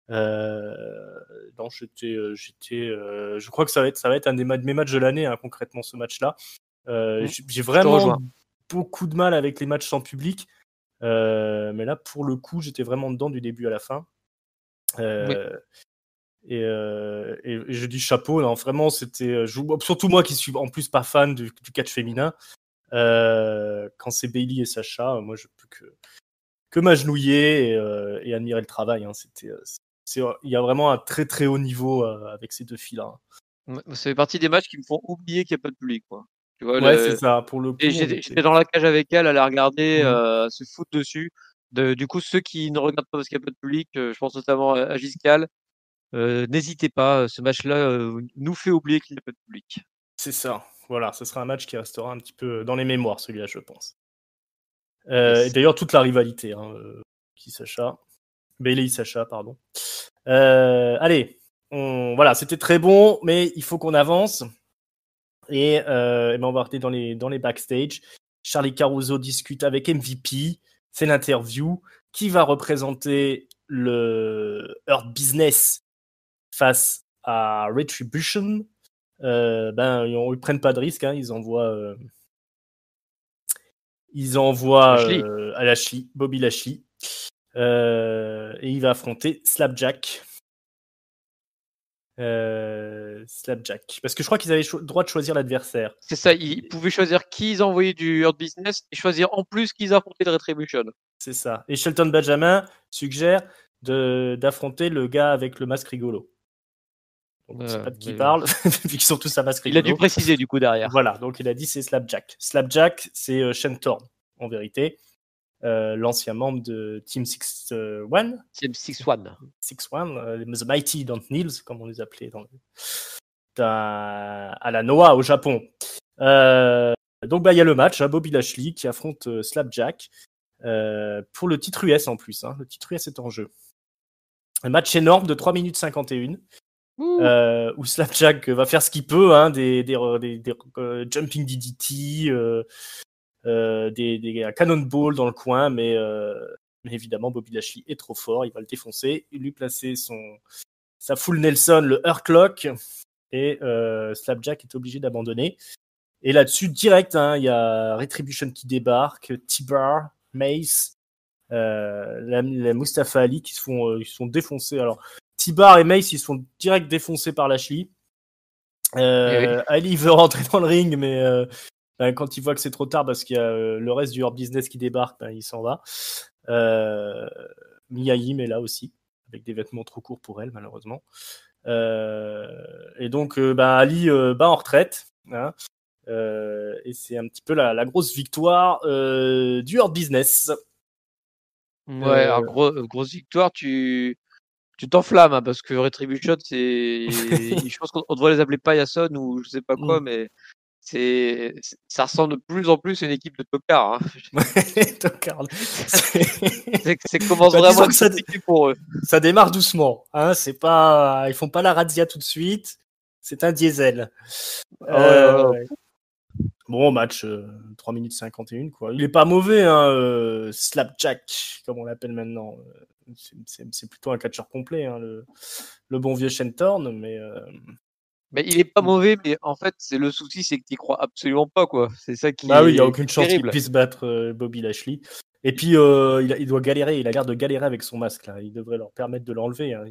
Non, je crois que ça va être un de mes matchs de l'année, hein, concrètement, ce match-là. J'ai vraiment beaucoup de mal avec les matchs sans public. Mais là, pour le coup, j'étais vraiment dedans du début à la fin. Oui. Et je dis chapeau, non, vraiment, c'était. Surtout moi qui suis en plus pas fan du catch féminin. Quand c'est Bayley et Sacha, moi je peux que m'agenouiller et admirer le travail. Hein. Il y a vraiment un très très haut niveau avec ces deux filles-là. Ça fait partie des matchs qui me font oublier qu'il n'y a pas de public, quoi. Tu vois, Ouais, c'est ça. Pour le coup, j'étais dans la cage avec elle, à la regarder, se foutre dessus. Du coup, ceux qui ne regardent pas parce qu'il n'y a pas de public, je pense notamment à Giscal, n'hésitez pas. Ce match-là nous fait oublier qu'il n'y a pas de public. C'est ça. Voilà, ce sera un match qui restera un petit peu dans les mémoires, celui-là, je pense. Yes. Et d'ailleurs, toute la rivalité, hein, Bayley Sacha, pardon. Allez, voilà, c'était très bon, mais il faut qu'on avance. Et ben on va rester dans les backstage. Charlie Caruso discute avec MVP. C'est l'interview. Qui va représenter le Hurt Business face à Retribution? Ils prennent pas de risque. Hein. Ils envoient à Lashley, Bobby Lashley. Et il va affronter Slapjack. Slapjack. Parce que je crois qu'ils avaient le droit de choisir l'adversaire. C'est ça, ils pouvaient choisir qui ils envoyaient du Hurt Business et choisir en plus qui ils affrontaient de Retribution. C'est ça. Et Shelton Benjamin suggère d'affronter le gars avec le masque rigolo. Donc, on ne sait pas de qui il parle, vu qu'ils sont tous à masque rigolo. Il a dû préciser du coup derrière. Voilà, donc il a dit c'est Slapjack. Slapjack, c'est Shane Thorne, en vérité. L'ancien membre de Team 6-1. Team 6-1. 6-1, The Mighty Don't Kneels, comme on les appelait à la Noah au Japon. Donc il y a le match, hein, Bobby Lashley qui affronte Slapjack pour le titre US en plus. Hein. Le titre US est en jeu. Un match énorme de 3 minutes 51 où Slapjack va faire ce qu'il peut, hein, des jumping DDT, des cannonball dans le coin, mais évidemment Bobby Lashley est trop fort, il va le défoncer, il lui placer sa full Nelson, le Hurt Lock, et Slapjack est obligé d'abandonner. Et là-dessus, direct, il y a Retribution qui débarque, T-Bar, Mace, la Mustafa Ali qui se sont défoncés. Alors, T-Bar et Mace, ils se font direct défoncer par Lashley. Ali veut rentrer dans le ring, mais quand il voit que c'est trop tard parce qu'il y a le reste du Hurt Business qui débarque, il s'en va. Mia Yim est là aussi, avec des vêtements trop courts pour elle, malheureusement. Et donc, Ali en retraite. Hein, et c'est un petit peu la grosse victoire du Hurt Business. Ouais, alors grosse victoire, tu t'enflammes, hein, parce que Retribution, je pense qu'on devrait les appeler Payason ou je sais pas quoi, mais ça ressemble de plus en plus à une équipe de tocards. Hein. Tocard. C'est commence vraiment à être compliqué pour eux. Ça démarre doucement. Hein, ils font pas la razzia tout de suite. C'est un diesel. Ouais. Bon, match 3 minutes 51, quoi. Il est pas mauvais, hein, Slapjack, comme on l'appelle maintenant. C'est plutôt un catcheur complet, hein, le bon vieux Shentorn, mais... Mais il est pas mauvais, mais en fait, le souci, c'est que tu crois absolument pas, quoi. C'est ça qui oui, il n'y a aucune chance terrible. qu'il puisse battre Bobby Lashley. Et puis, il doit galérer, il a l'air de galérer avec son masque, là. Il devrait leur permettre de l'enlever. Hein.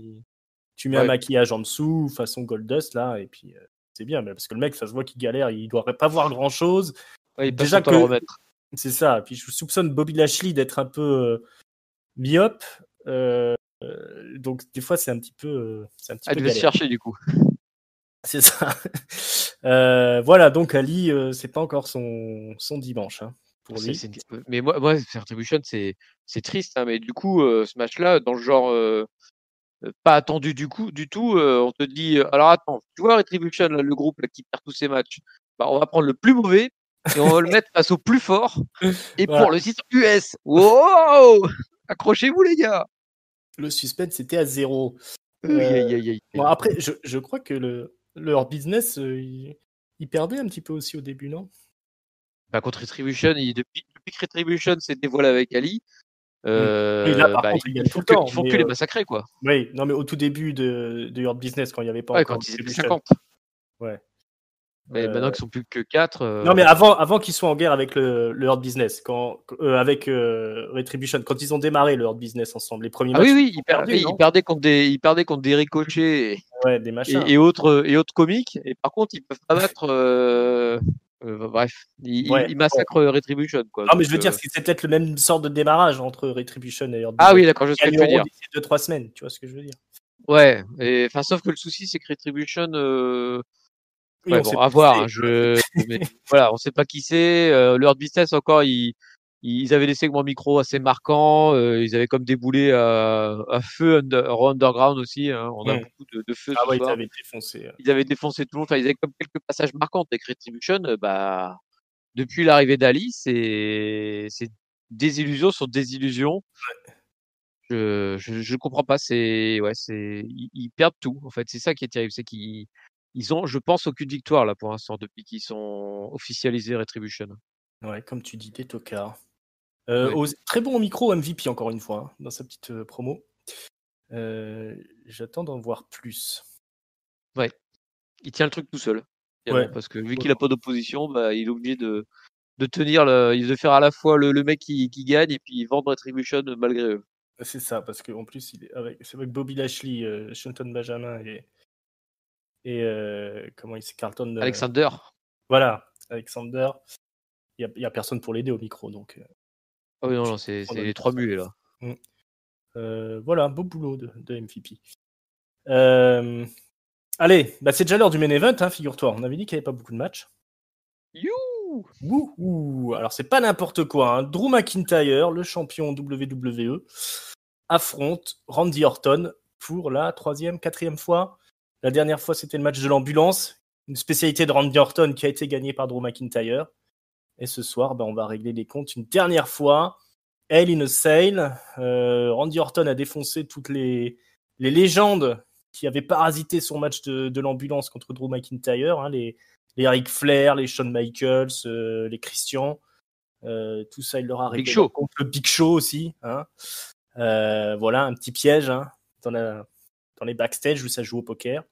Tu mets un maquillage en dessous, façon Goldust, là, et puis c'est bien, mais parce que le mec, ça se voit qu'il galère, il doit pas voir grand-chose. Ouais, il déjà que le remettre. C'est ça. Puis je soupçonne Bobby Lashley d'être un peu myope. Donc, des fois, c'est un petit peu Elle devait se chercher, du coup. C'est ça. Voilà, donc Ali, c'est pas encore son dimanche, hein, pour lui. Mais moi, Retribution, c'est triste, hein, mais du coup, ce match-là, dans le genre pas attendu du tout, on te dit, alors attends, tu vois Retribution, là, le groupe là, qui perd tous ses matchs, on va prendre le plus mauvais et on va le mettre face au plus fort. Et pour le titre US, wow, accrochez-vous les gars. Le suspense était à 0. Bon, après, je crois que leur business, il perdait un petit peu aussi au début, non? Contre Retribution, depuis que Retribution s'est dévoilé avec Ali, là, par contre, ils font que les massacrer, quoi. Oui, non, mais au tout début de Hurt Business, quand il n'y avait pas encore. Quand ils étaient 50. Ouais. Mais maintenant qu'ils sont plus que 4. Non, mais avant qu'ils soient en guerre avec le Hurt Business, avec Retribution, quand ils ont démarré le Hurt Business ensemble, les premiers matchs. Oui, ils perdaient contre des ricochets des machins. Et autres comiques. Et par contre, ils peuvent pas battre. Bref, ils massacrent Retribution, quoi. Non, mais je veux dire, c'est peut-être le même sort de démarrage entre Retribution et Hurt Business. Ah oui, d'accord, je sais ce que tu veux dire. D'ici 2-3 semaines, tu vois ce que je veux dire. Ouais, sauf que le souci, c'est que Retribution. À voir. Mais voilà, on sait pas qui c'est. Le Hurt Business, encore, ils avaient des segments micro assez marquants. Ils avaient comme déboulé à feu Underground aussi. Hein. On a beaucoup de feu ce soir. Ils avaient défoncé tout le monde. Enfin, ils avaient comme quelques passages marquants avec Retribution. Depuis l'arrivée d'Ali, c'est désillusion sur désillusion. Ouais. Je comprends pas. Ils perdent tout. En fait, c'est ça qui est terrible, c'est qu'ils ont, je pense, aucune victoire là pour l'instant depuis qu'ils sont officialisés Retribution. Ouais, comme tu dis, des tocards. Très bon micro MVP encore une fois, hein, dans sa petite promo. J'attends d'en voir plus. Ouais, il tient le truc tout seul. Parce que vu qu'il a pas d'opposition, il est obligé de tenir, de faire à la fois le mec qui gagne et puis vendre Retribution malgré eux. C'est ça, parce qu'en plus, c'est avec Bobby Lashley, Shelton Benjamin et comment il s'est Carlton. Alexander. Voilà, Alexander. Il y a personne pour l'aider au micro, donc. Ah oui, non, c'est les 3 mulets là. Voilà, beau boulot de MVP. Allez, c'est déjà l'heure du main event, hein, figure-toi. On avait dit qu'il n'y avait pas beaucoup de matchs. Wouhou. Alors, c'est pas n'importe quoi. Hein. Drew McIntyre, le champion WWE, affronte Randy Orton pour la 3e, 4e fois. La dernière fois, c'était le match de l'ambulance, une spécialité de Randy Orton qui a été gagnée par Drew McIntyre. Et ce soir, on va régler les comptes une dernière fois. Hell in a Cell. Randy Orton a défoncé toutes les légendes qui avaient parasité son match de l'ambulance contre Drew McIntyre. Hein, les Ric Flair, les Shawn Michaels, les Christian. Tout ça, il leur a réglé contre le Big Show aussi. Hein. Voilà, un petit piège hein, dans les backstage où ça joue au poker.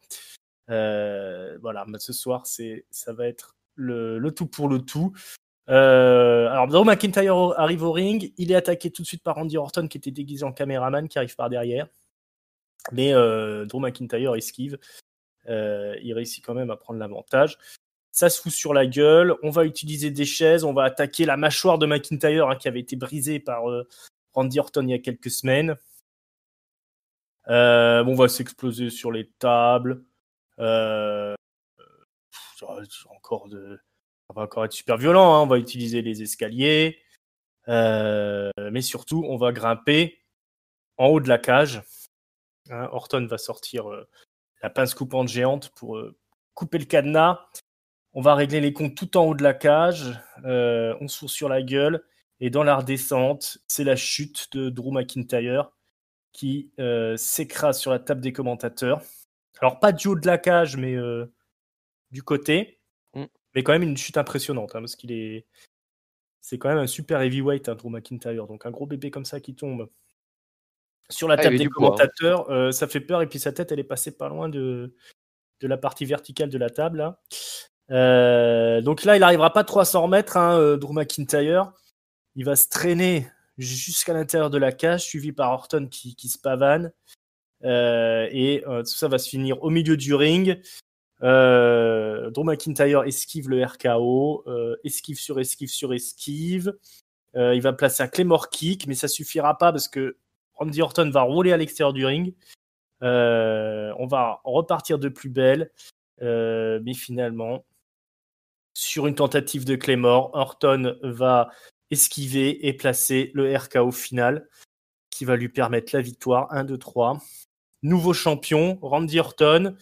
Voilà, ce soir, ça va être le tout pour le tout. Alors Drew McIntyre arrive au ring, il est attaqué tout de suite par Randy Orton qui était déguisé en caméraman qui arrive par derrière. Mais Drew McIntyre esquive. Il réussit quand même à prendre l'avantage. Ça se fout sur la gueule. On va utiliser des chaises. On va attaquer la mâchoire de McIntyre qui avait été brisée par Randy Orton il y a quelques semaines. On va s'exploser sur les tables. Ça va encore être super violent. Hein. On va utiliser les escaliers. Mais surtout, on va grimper en haut de la cage. Hein, Orton va sortir la pince coupante géante pour couper le cadenas. On va régler les comptes tout en haut de la cage. On se fout sur la gueule. Et dans la redescente, c'est la chute de Drew McIntyre qui s'écrase sur la table des commentateurs. Alors, pas du haut de la cage, mais du côté. Mais quand même une chute impressionnante, hein, parce c'est quand même un super heavyweight, hein, Drew McIntyre. Donc, un gros bébé comme ça qui tombe sur la table des commentateurs, ça fait peur. Et puis, sa tête, elle est passée pas loin de la partie verticale de la table. Là. Donc là, il n'arrivera pas trop à s'en remettre, hein, Drew McIntyre. Il va se traîner jusqu'à l'intérieur de la cage, suivi par Orton qui se pavane. Et tout ça va se finir au milieu du ring. Drew McIntyre esquive le RKO, esquive sur esquive sur esquive. Il va placer un Claymore Kick, mais ça suffira pas parce que Randy Orton va rouler à l'extérieur du ring. On va repartir de plus belle. Mais finalement, sur une tentative de Claymore, Orton va esquiver et placer le RKO final qui va lui permettre la victoire. 1, 2, 3. Nouveau champion, Randy Orton.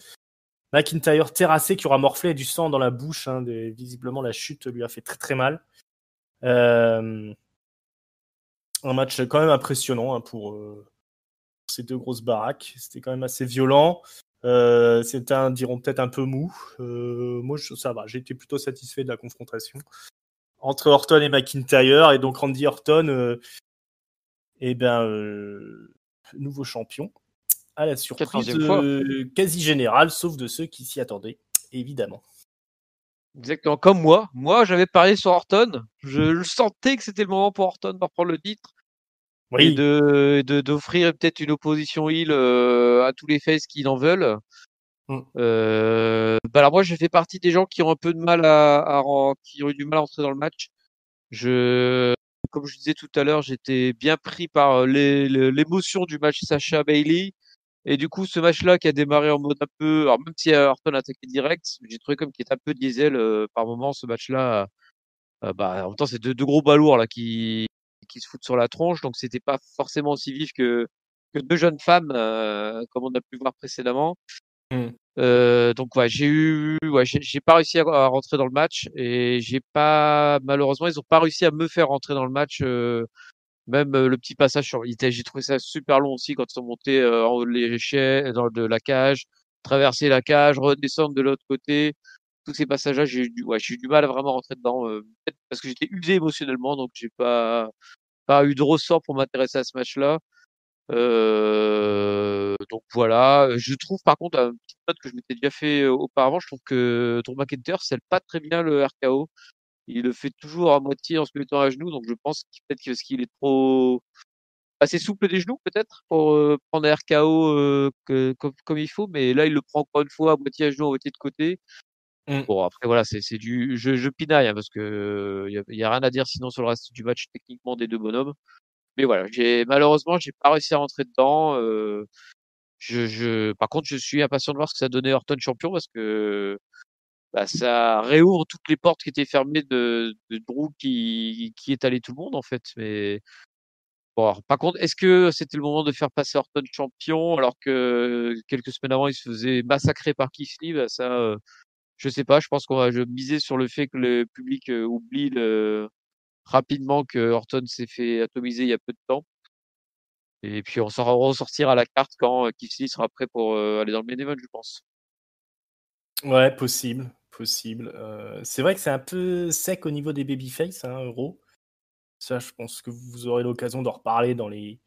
McIntyre terrassé qui aura morflé du sang dans la bouche. Hein, visiblement, la chute lui a fait très très mal. Un match quand même impressionnant hein, pour ces deux grosses baraques. C'était quand même assez violent. C'était diront peut-être un peu mou. Moi, ça va. J'ai été plutôt satisfait de la confrontation entre Orton et McIntyre. Et donc, Randy Orton, nouveau champion. À la surprise quasi générale, sauf de ceux qui s'y attendaient, évidemment. Exactement, comme moi. Moi, j'avais parié sur Orton. Je sentais que c'était le moment pour Orton de reprendre le titre. Oui. Et d'offrir peut-être une opposition heel à tous les faces qui en veulent. Alors moi, je fais partie des gens qui ont un peu de mal qui ont eu du mal à entrer dans le match. Comme je disais tout à l'heure, j'étais bien pris par l'émotion du match Sasha Bailey. Et du coup, ce match-là qui a démarré en mode un peu, alors même si Orton a attaqué direct, j'ai trouvé comme qu'il était un peu diesel par moment. Ce match-là, en même temps, c'est deux gros balourds là qui se foutent sur la tronche, donc c'était pas forcément aussi vif que deux jeunes femmes, comme on a pu voir précédemment. Donc j'ai pas réussi à rentrer dans le match et malheureusement ils ont pas réussi à me faire rentrer dans le match. Même le petit passage sur j'ai trouvé ça super long aussi quand ils sont montés en haut de l'échelle, de la cage, traverser la cage, redescendre de l'autre côté. Tous ces passages-là, j'ai eu du mal à vraiment rentrer dedans, peut-être parce que j'étais usé émotionnellement, donc j'ai pas eu de ressort pour m'intéresser à ce match-là. Donc voilà. Je trouve par contre, un petit note que je m'étais déjà fait auparavant, je trouve que Drew McIntyre scelle pas très bien le RKO. Il le fait toujours à moitié en se mettant à genoux, donc je pense peut-être parce qu'il est trop assez souple des genoux peut-être pour prendre un RKO comme il faut, mais là il le prend encore une fois à moitié à genoux, à moitié de côté. Bon après voilà, c'est du je pinaille hein, parce que y a rien à dire sinon sur le reste du match techniquement des deux bonhommes. Mais voilà, malheureusement j'ai pas réussi à rentrer dedans. Par contre, je suis impatient de voir ce que ça donnait Orton champion parce que ça réouvre toutes les portes qui étaient fermées de Drew qui étalait tout le monde en fait. Mais bon, alors, par contre, est-ce que c'était le moment de faire passer Orton champion alors que quelques semaines avant il se faisait massacrer par Keith Lee? Ça, je sais pas. Je pense je miser sur le fait que le public oublie rapidement que Orton s'est fait atomiser il y a peu de temps. Et puis on s'en ressortira à la carte quand Keith Lee sera prêt pour aller dans le main event, je pense. Ouais, possible. C'est vrai que c'est un peu sec au niveau des babyface, hein, Euro. Ça, je pense que vous aurez l'occasion d'en reparler dans les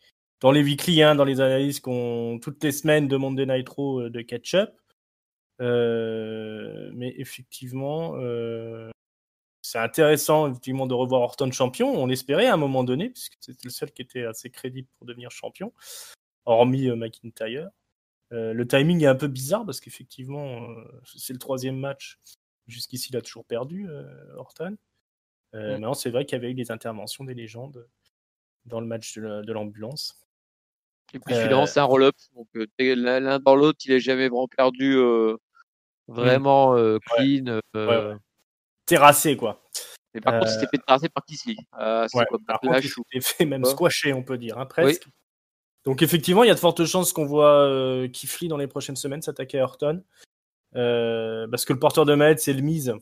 weekly, hein, dans les analyses qu'on toutes les semaines de Monday Night Raw de catch-up. Mais effectivement, c'est intéressant effectivement de revoir Orton champion. On l'espérait à un moment donné, puisque c'était le seul qui était assez crédible pour devenir champion, hormis McIntyre. Le timing est un peu bizarre parce qu'effectivement, c'est le 3e match. Jusqu'ici, il a toujours perdu, Orton. Maintenant, c'est vrai qu'il y avait eu des interventions des légendes dans le match de l'ambulance. Et puis finalement, c'est un roll-up. Donc l'un dans l'autre, il est jamais vraiment perdu vraiment clean. Ouais. Terrassé, quoi. Mais par contre, il s'était fait terrasser par Kisly. Ouais. Par contre, il s'était fait même squasher, on peut dire, hein, presque. Oui. Donc effectivement, il y a de fortes chances qu'on voit Keith Lee dans les prochaines semaines s'attaquer à Orton. Parce que le porteur de manette, c'est le Miz.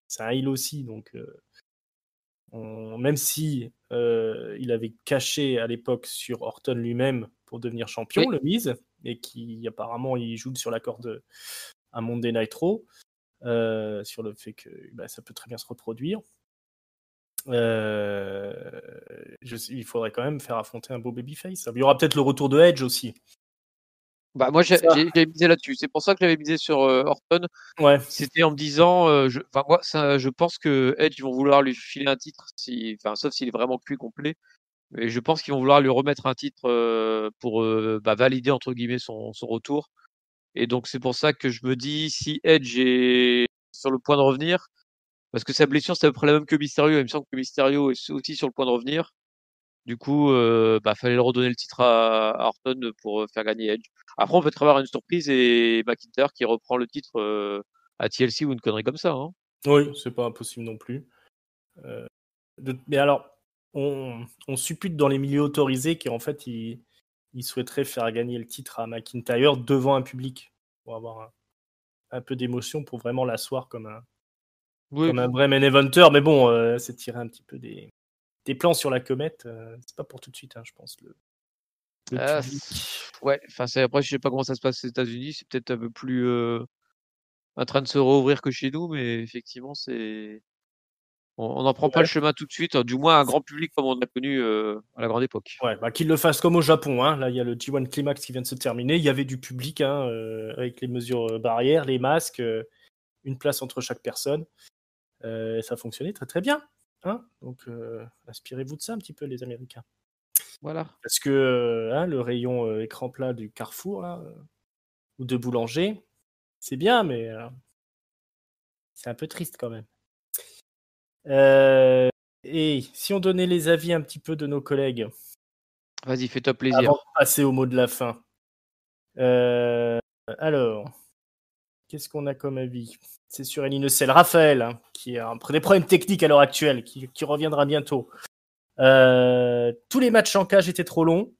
C'est un heel aussi, donc même si il avait caché à l'époque sur Orton lui-même pour devenir champion, le Miz, et qui apparemment il joue sur la corde à Monday Night Raw, sur le fait que ça peut très bien se reproduire. Il faudrait quand même faire affronter un beau babyface. Il y aura peut-être le retour de Edge aussi. Bah moi j'ai misé là-dessus. C'est pour ça que j'avais misé sur Orton. Ouais. C'était en me disant, je pense que Edge ils vont vouloir lui filer un titre, sauf s'il est vraiment cuit complet. Mais je pense qu'ils vont vouloir lui remettre un titre pour valider entre guillemets son retour. Et donc c'est pour ça que je me dis si Edge est sur le point de revenir, parce que sa blessure c'est à peu près la même que Mysterio. Il me semble que Mysterio est aussi sur le point de revenir. Du coup, fallait le redonner le titre à Orton pour faire gagner Edge. Après, on peut avoir une surprise et McIntyre qui reprend le titre à TLC ou une connerie comme ça. Hein. Oui, c'est pas impossible non plus. Mais alors, on suppute dans les milieux autorisés qu'en fait, il souhaiterait faire gagner le titre à McIntyre devant un public pour avoir un peu d'émotion pour vraiment l'asseoir comme un vrai main eventer. Mais bon, c'est tirer un petit peu des plans sur la comète. C'est pas pour tout de suite, hein, je pense. Ouais, après, je sais pas comment ça se passe aux États-Unis. C'est peut-être un peu plus en train de se rouvrir que chez nous, mais effectivement, on n'en prend pas le chemin tout de suite, du moins un grand public comme on a connu à la grande époque. Ouais, qu'il le fasse comme au Japon. Hein. Là, il y a le G1 Climax qui vient de se terminer. Il y avait du public avec les mesures barrières, les masques, une place entre chaque personne. Ça fonctionnait très très bien. Hein. Donc, inspirez-vous de ça un petit peu, les Américains. Voilà. Parce que le rayon écran plat du Carrefour là, ou de Boulanger, c'est bien, mais c'est un peu triste quand même. Et si on donnait les avis un petit peu de nos collègues. Vas-y, fais-toi plaisir. Avant de passer au mot de la fin. Alors, qu'est-ce qu'on a comme avis ? C'est sur Elinocel. Raphaël, hein, qui a des problèmes techniques à l'heure actuelle, qui reviendra bientôt. Tous les matchs en cage étaient trop longs.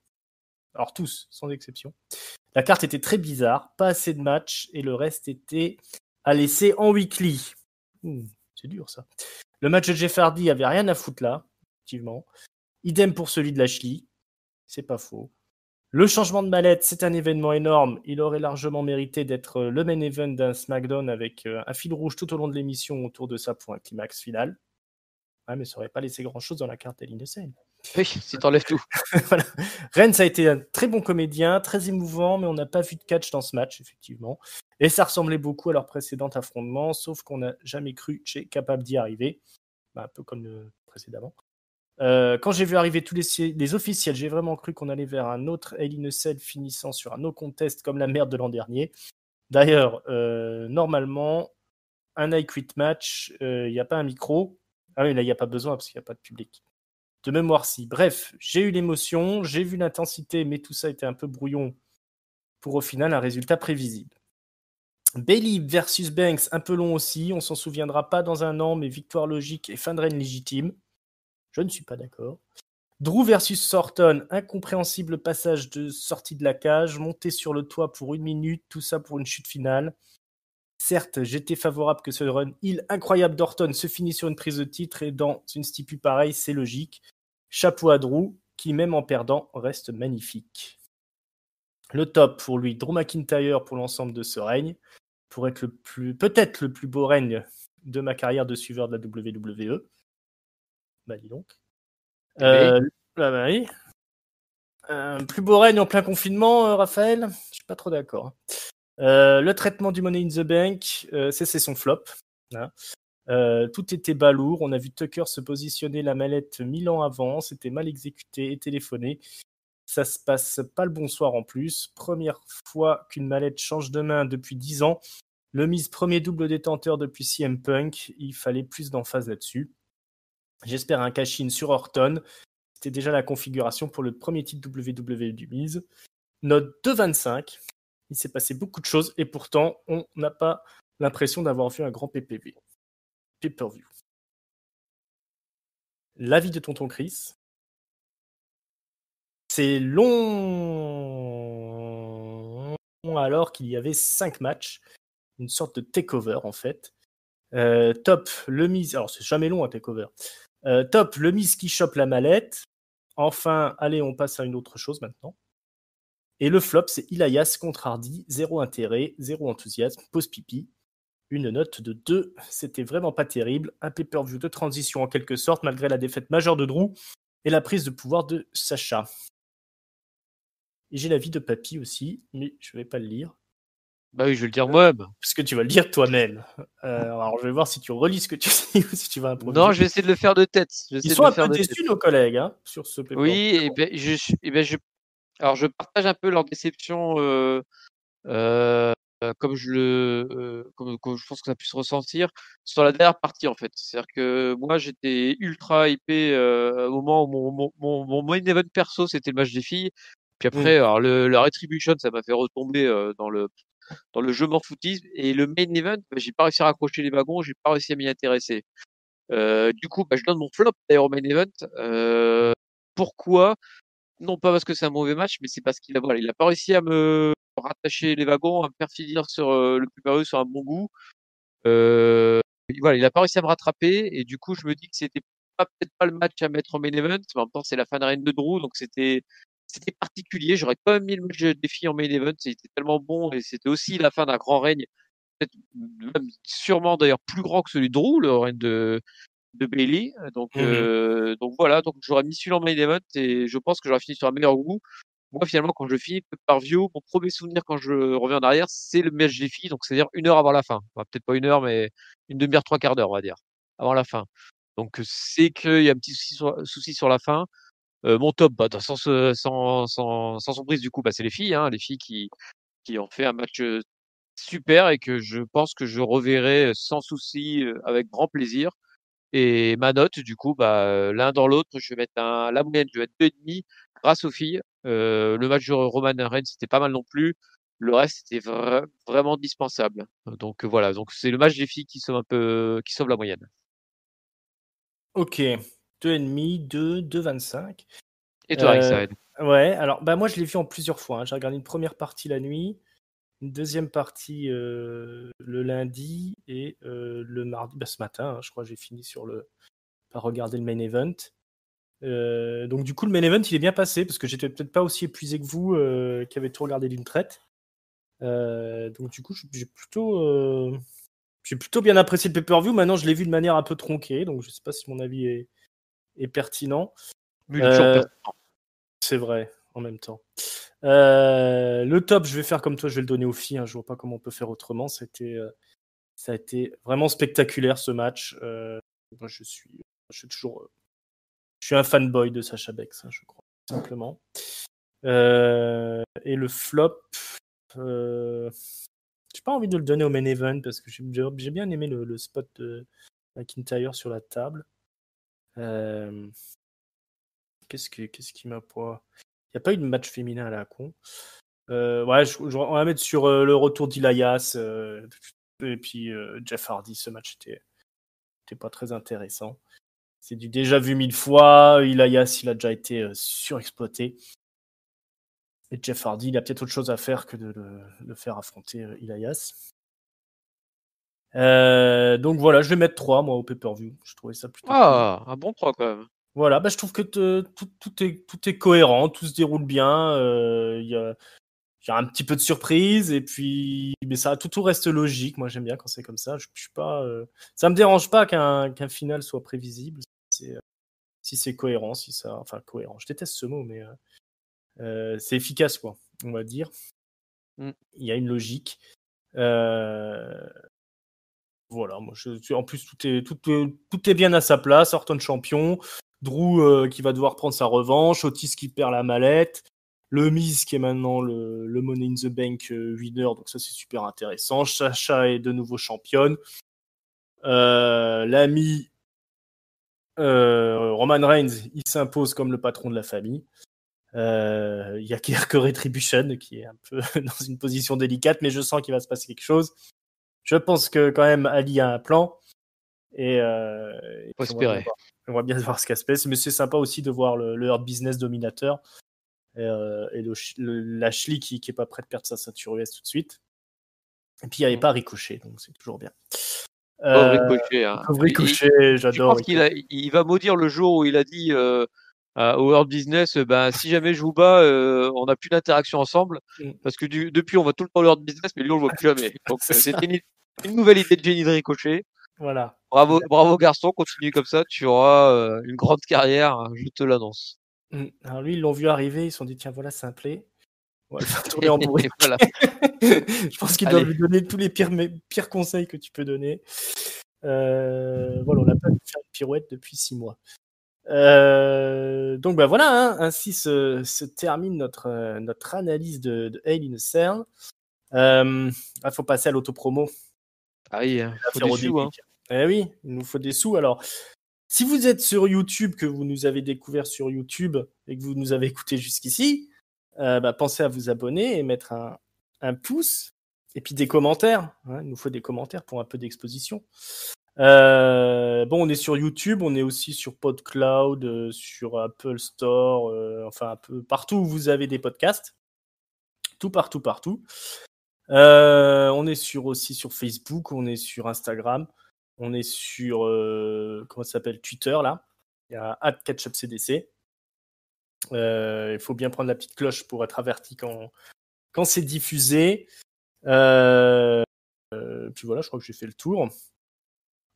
Alors tous, sans exception. La carte était très bizarre, pas assez de matchs, et le reste était à laisser en weekly. C'est dur ça. Le match de Jeff Hardy avait rien à foutre là, effectivement. Idem pour celui de Lashley. C'est pas faux. Le changement de mallette, c'est un événement énorme. Il aurait largement mérité d'être le main event d'un SmackDown avec un fil rouge tout au long de l'émission autour de ça pour un climax final. Ouais, mais ça aurait pas laissé grand-chose dans la carte d'Hell in a Cell. Oui, si t'enlèves tout. Voilà. Reigns a été un très bon comédien, très émouvant, mais on n'a pas vu de catch dans ce match, effectivement. Et ça ressemblait beaucoup à leur précédent affrontement, sauf qu'on n'a jamais cru chez capable d'y arriver. Un peu comme le précédemment. Quand j'ai vu arriver tous les officiels, j'ai vraiment cru qu'on allait vers un autre Hell in a Cell finissant sur un no contest comme la merde de l'an dernier. D'ailleurs, normalement, un I Quit match, il n'y a pas un micro. Ah oui, là, il n'y a pas besoin parce qu'il n'y a pas de public. De mémoire, si. Bref, j'ai eu l'émotion, j'ai vu l'intensité, mais tout ça était un peu brouillon pour au final un résultat prévisible. Bayley versus Banks, un peu long aussi, on s'en souviendra pas dans un an, mais victoire logique et fin de règne légitime. Je ne suis pas d'accord. Drew versus Orton, incompréhensible passage de sortie de la cage, monté sur le toit pour 1 minute, tout ça pour une chute finale. Certes, j'étais favorable que ce run heel incroyable d'Orton se finisse sur une prise de titre et dans une stipu pareille, c'est logique. Chapeau à Drew, qui même en perdant reste magnifique. Le top pour lui, Drew McIntyre pour l'ensemble de ce règne, pour être peut-être le plus beau règne de ma carrière de suiveur de la WWE. Bah dis donc. Oui. Plus beau règne en plein confinement, Raphaël ? Je suis pas trop d'accord. Le traitement du Money in the Bank, c'est son flop. Hein. Tout était balourd. On a vu Tucker se positionner la mallette 1000 ans avant. C'était mal exécuté et téléphoné. Ça se passe pas le bonsoir en plus. Première fois qu'une mallette change de main depuis 10 ans. Le Miz, premier double détenteur depuis CM Punk. Il fallait plus d'emphase là-dessus. J'espère un cash-in sur Orton. C'était déjà la configuration pour le premier titre WWE du Miz. Note 2,25. Il s'est passé beaucoup de choses et pourtant, on n'a pas l'impression d'avoir vu un grand PPV. Pay-per-view. L'avis de tonton Chris. C'est long alors qu'il y avait 5 matchs. Une sorte de takeover en fait. Top, le Miz. Alors c'est jamais long un takeover. Top, le Miz qui chope la mallette. Enfin, allez, on passe à une autre chose maintenant. Et le flop, c'est Elias contre Hardy. Zéro intérêt, zéro enthousiasme, pause pipi. Une note de 2. C'était vraiment pas terrible. Un pay-per-view de transition en quelque sorte, malgré la défaite majeure de Drew et la prise de pouvoir de Sacha. Et j'ai l'avis de Papy aussi, mais je vais pas le lire. Bah oui, je vais le dire moi-même. Parce que tu vas le lire toi-même. Alors je vais voir si tu relis ce que tu dis ou si tu vas improviser. Non, je vais essayer de le faire de tête. Ils sont un peu déçus, nos collègues, hein, sur ce pay-per-view. Oui, alors je partage un peu leur déception, comme comme je pense que ça a pu se ressentir sur la dernière partie en fait. C'est-à-dire que moi j'étais ultra hypé au moment où mon main event perso c'était le match des filles. Puis après, alors la Retribution, ça m'a fait retomber dans le jeu morphotisme. Et le main event, j'ai pas réussi à raccrocher les wagons, j'ai pas réussi à m'y intéresser. Du coup, je donne mon flop d'ailleurs au main event. Pourquoi? Non pas parce que c'est un mauvais match, mais c'est parce qu'il a, voilà, il a pas réussi à me rattacher les wagons, à me faire finir sur le plus sur un bon goût. Voilà, il a pas réussi à me rattraper et du coup, je me dis que c'était peut-être pas le match à mettre en main event. Mais en même temps, c'est la fin de règne de Drew, donc c'était particulier. J'aurais pas mis le match des filles en main event. C'était tellement bon et c'était aussi la fin d'un grand règne, peut-être même sûrement d'ailleurs plus grand que celui de Drew, le règne de Bailey. Donc voilà, donc j'aurais mis celui-là en main event et je pense que j'aurais fini sur un meilleur goût. Moi, finalement, quand je finis par view, mon premier souvenir quand je reviens en arrière, c'est le match des filles, donc c'est-à-dire 1 heure avant la fin. Enfin, peut-être pas 1 heure, mais une demi-heure, 3/4 d'heure, on va dire, avant la fin. Donc c'est qu'il y a un petit souci sur la fin. Mon top, bah, sans surprise du coup, bah, c'est les filles, hein, les filles qui ont fait un match super et que je pense que je reverrai sans souci, avec grand plaisir. Et ma note, du coup, bah, l'un dans l'autre, je vais mettre la moyenne, je vais mettre 2,5 grâce aux filles. Le match de Roman Reigns, c'était pas mal non plus. Le reste, c'était vraiment dispensable. Donc voilà, donc c'est le match des filles qui sauve la moyenne. Ok, 2,5, 2, 2,25. Et toi, Ringside? Ouais, alors bah moi je l'ai vu en plusieurs fois. Hein. J'ai regardé une première partie la nuit, une deuxième partie le lundi et le mardi, ce matin, hein, je crois que j'ai fini par regarder le main event. Donc du coup le main event il est bien passé parce que j'étais peut-être pas aussi épuisé que vous qui avez tout regardé d'une traite. Donc du coup j'ai plutôt bien apprécié le pay-per-view. Maintenant je l'ai vu de manière un peu tronquée, donc je sais pas si mon avis est pertinent. Oui, il est toujours pertinent. C'est vrai, en même temps. Le top, je vais faire comme toi, je vais le donner aux filles. Hein, je vois pas comment on peut faire autrement. Ça a été vraiment spectaculaire ce match. Moi, je suis un fanboy de Sasha Banks, hein, je crois, simplement. Et le flop, j'ai pas envie de le donner au main event parce que j'ai bien aimé le spot de McIntyre sur la table. Qu'est-ce qui m'a pas... Il n'y a pas eu de match féminin à la con. Ouais, on va mettre sur le retour d'Ilias et puis Jeff Hardy. Ce match était pas très intéressant. C'est du déjà vu 1000 fois. Elias, il a déjà été surexploité. Et Jeff Hardy, il a peut-être autre chose à faire que de le faire affronter Elias. Donc voilà, je vais mettre 3 moi au pay-per-view. Je trouvais ça plutôt cool. Un bon 3 quand même. Voilà, je trouve que tout est cohérent, tout se déroule bien. Il y a un petit peu de surprise et puis mais tout reste logique. Moi j'aime bien quand c'est comme ça. Je suis pas, ça me dérange pas qu'un final soit prévisible. Si c'est cohérent, cohérent. Je déteste ce mot, mais c'est efficace quoi. On va dire. Il y a une logique. Voilà, moi, en plus, tout est bien à sa place. Orton champion, Drew qui va devoir prendre sa revanche, Otis qui perd la mallette, le Miz qui est maintenant le Money in the Bank winner, donc ça c'est super intéressant. Sasha est de nouveau championne. L'ami Roman Reigns, il s'impose comme le patron de la famille. Il y a que Retribution qui est un peu dans une position délicate, mais je sens qu'il va se passer quelque chose. Je pense que quand même Ali a un plan et Faut espérer. on va bien voir ce qui se passe, mais c'est sympa aussi de voir le Hurt Business dominateur et Lashley qui est pas prêt de perdre sa ceinture US tout de suite. Et puis il n'y avait pas Ricochet, donc c'est toujours bien. Ricochet, hein. Ricochet, j'adore. Je pense qu'il va maudire le jour où il a dit au World Business, si jamais je vous bats, on n'a plus d'interaction ensemble, parce que depuis on voit tout le temps le World Business, mais lui on le voit plus jamais. Donc c'était une nouvelle idée de génie de Ricochet. Voilà. Bravo garçon, continue comme ça, tu auras une grande carrière, je te l'annonce. Alors lui, ils l'ont vu arriver, ils se sont dit tiens voilà, ça me plaît. On va le faire tourner en bourré. Voilà. Je pense qu'ils doivent lui donner tous les pires conseils que tu peux donner. Voilà, on n'a pas pu faire une pirouette depuis 6 mois. Donc bah voilà, hein, ainsi se termine notre analyse de Hell in a Cell. Il faut passer à l'autopromo. Ah oui, faut des sous, hein. Eh oui, il nous faut des sous. Alors, si vous êtes sur YouTube, que vous nous avez découvert sur YouTube et que vous nous avez écouté jusqu'ici, pensez à vous abonner et mettre un pouce et puis des commentaires. Hein, il nous faut des commentaires pour un peu d'exposition. On est sur YouTube, on est aussi sur PodCloud, sur Apple Store, enfin un peu partout où vous avez des podcasts. Tout partout. On est aussi sur Facebook, on est sur Instagram, on est sur comment ça s'appelle, Twitter là. Il y a @catchupcdc. Il faut bien prendre la petite cloche pour être averti quand c'est diffusé. Puis voilà, je crois que j'ai fait le tour.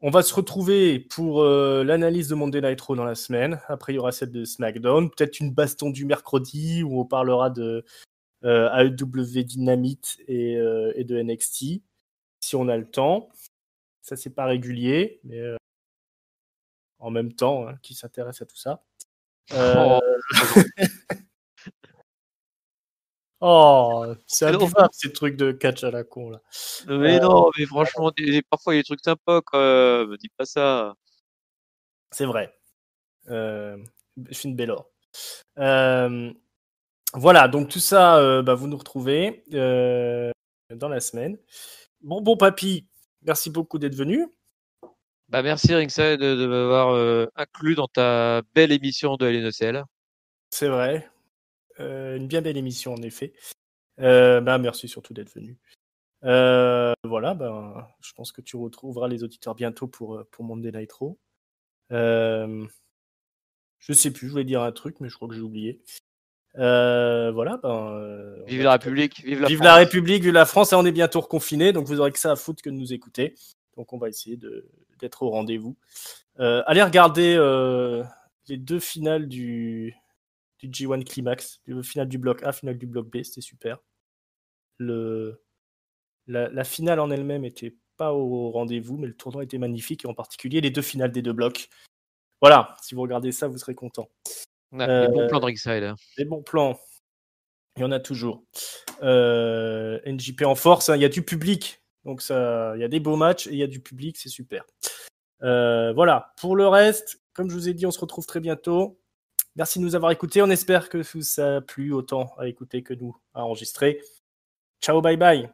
On va se retrouver pour l'analyse de Monday Night Raw dans la semaine. Après, il y aura celle de SmackDown. Peut-être une baston du mercredi où on parlera de AEW Dynamite et de NXT, si on a le temps. Ça, c'est pas régulier, mais en même temps, hein, qui s'intéresse à tout ça. C'est abusable ces trucs de catch à la con là. Mais non, mais franchement, parfois il y a des trucs sympas, quoi. Me dis pas ça. C'est vrai. Finn Balor. Voilà, donc tout ça, vous nous retrouvez dans la semaine. Bon papy, merci beaucoup d'être venu. Merci Ringside de m'avoir inclus dans ta belle émission de LNECL. C'est vrai. Une bien belle émission en effet. Merci surtout d'être venu. Voilà, je pense que tu retrouveras les auditeurs bientôt pour Monday Night Raw. Je sais plus, je voulais dire un truc, mais je crois que j'ai oublié. Voilà, vive la République, vive la République, vive la France, et on est bientôt reconfinés, donc vous aurez que ça à foutre que de nous écouter. Donc on va essayer d'être au rendez-vous. Allez regarder les 2 finales du G1 Climax, le final du bloc A, final du bloc B, c'était super. La finale en elle-même était pas au rendez-vous, mais le tournoi était magnifique, et en particulier les 2 finales des 2 blocs. Voilà, si vous regardez ça, vous serez content. Les bons plans de Ringside. Les bons plans, il y en a toujours. NJP en force, il y a du public, donc il y a des beaux matchs et il y a du public, c'est super. Voilà, pour le reste, comme je vous ai dit, on se retrouve très bientôt. Merci de nous avoir écoutés, on espère que ça a plu autant à écouter que nous à enregistrer. Ciao, bye bye.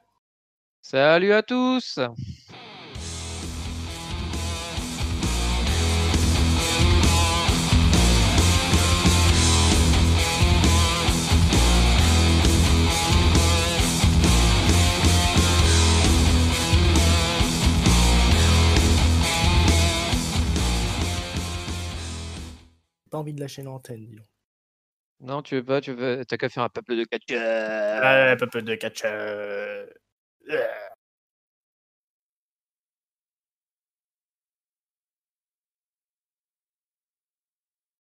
Salut à tous. Pas envie de lâcher l'antenne, dis donc. Non, tu veux pas, t'as qu'à faire un peuple de catch. Ouais, peuple de catch.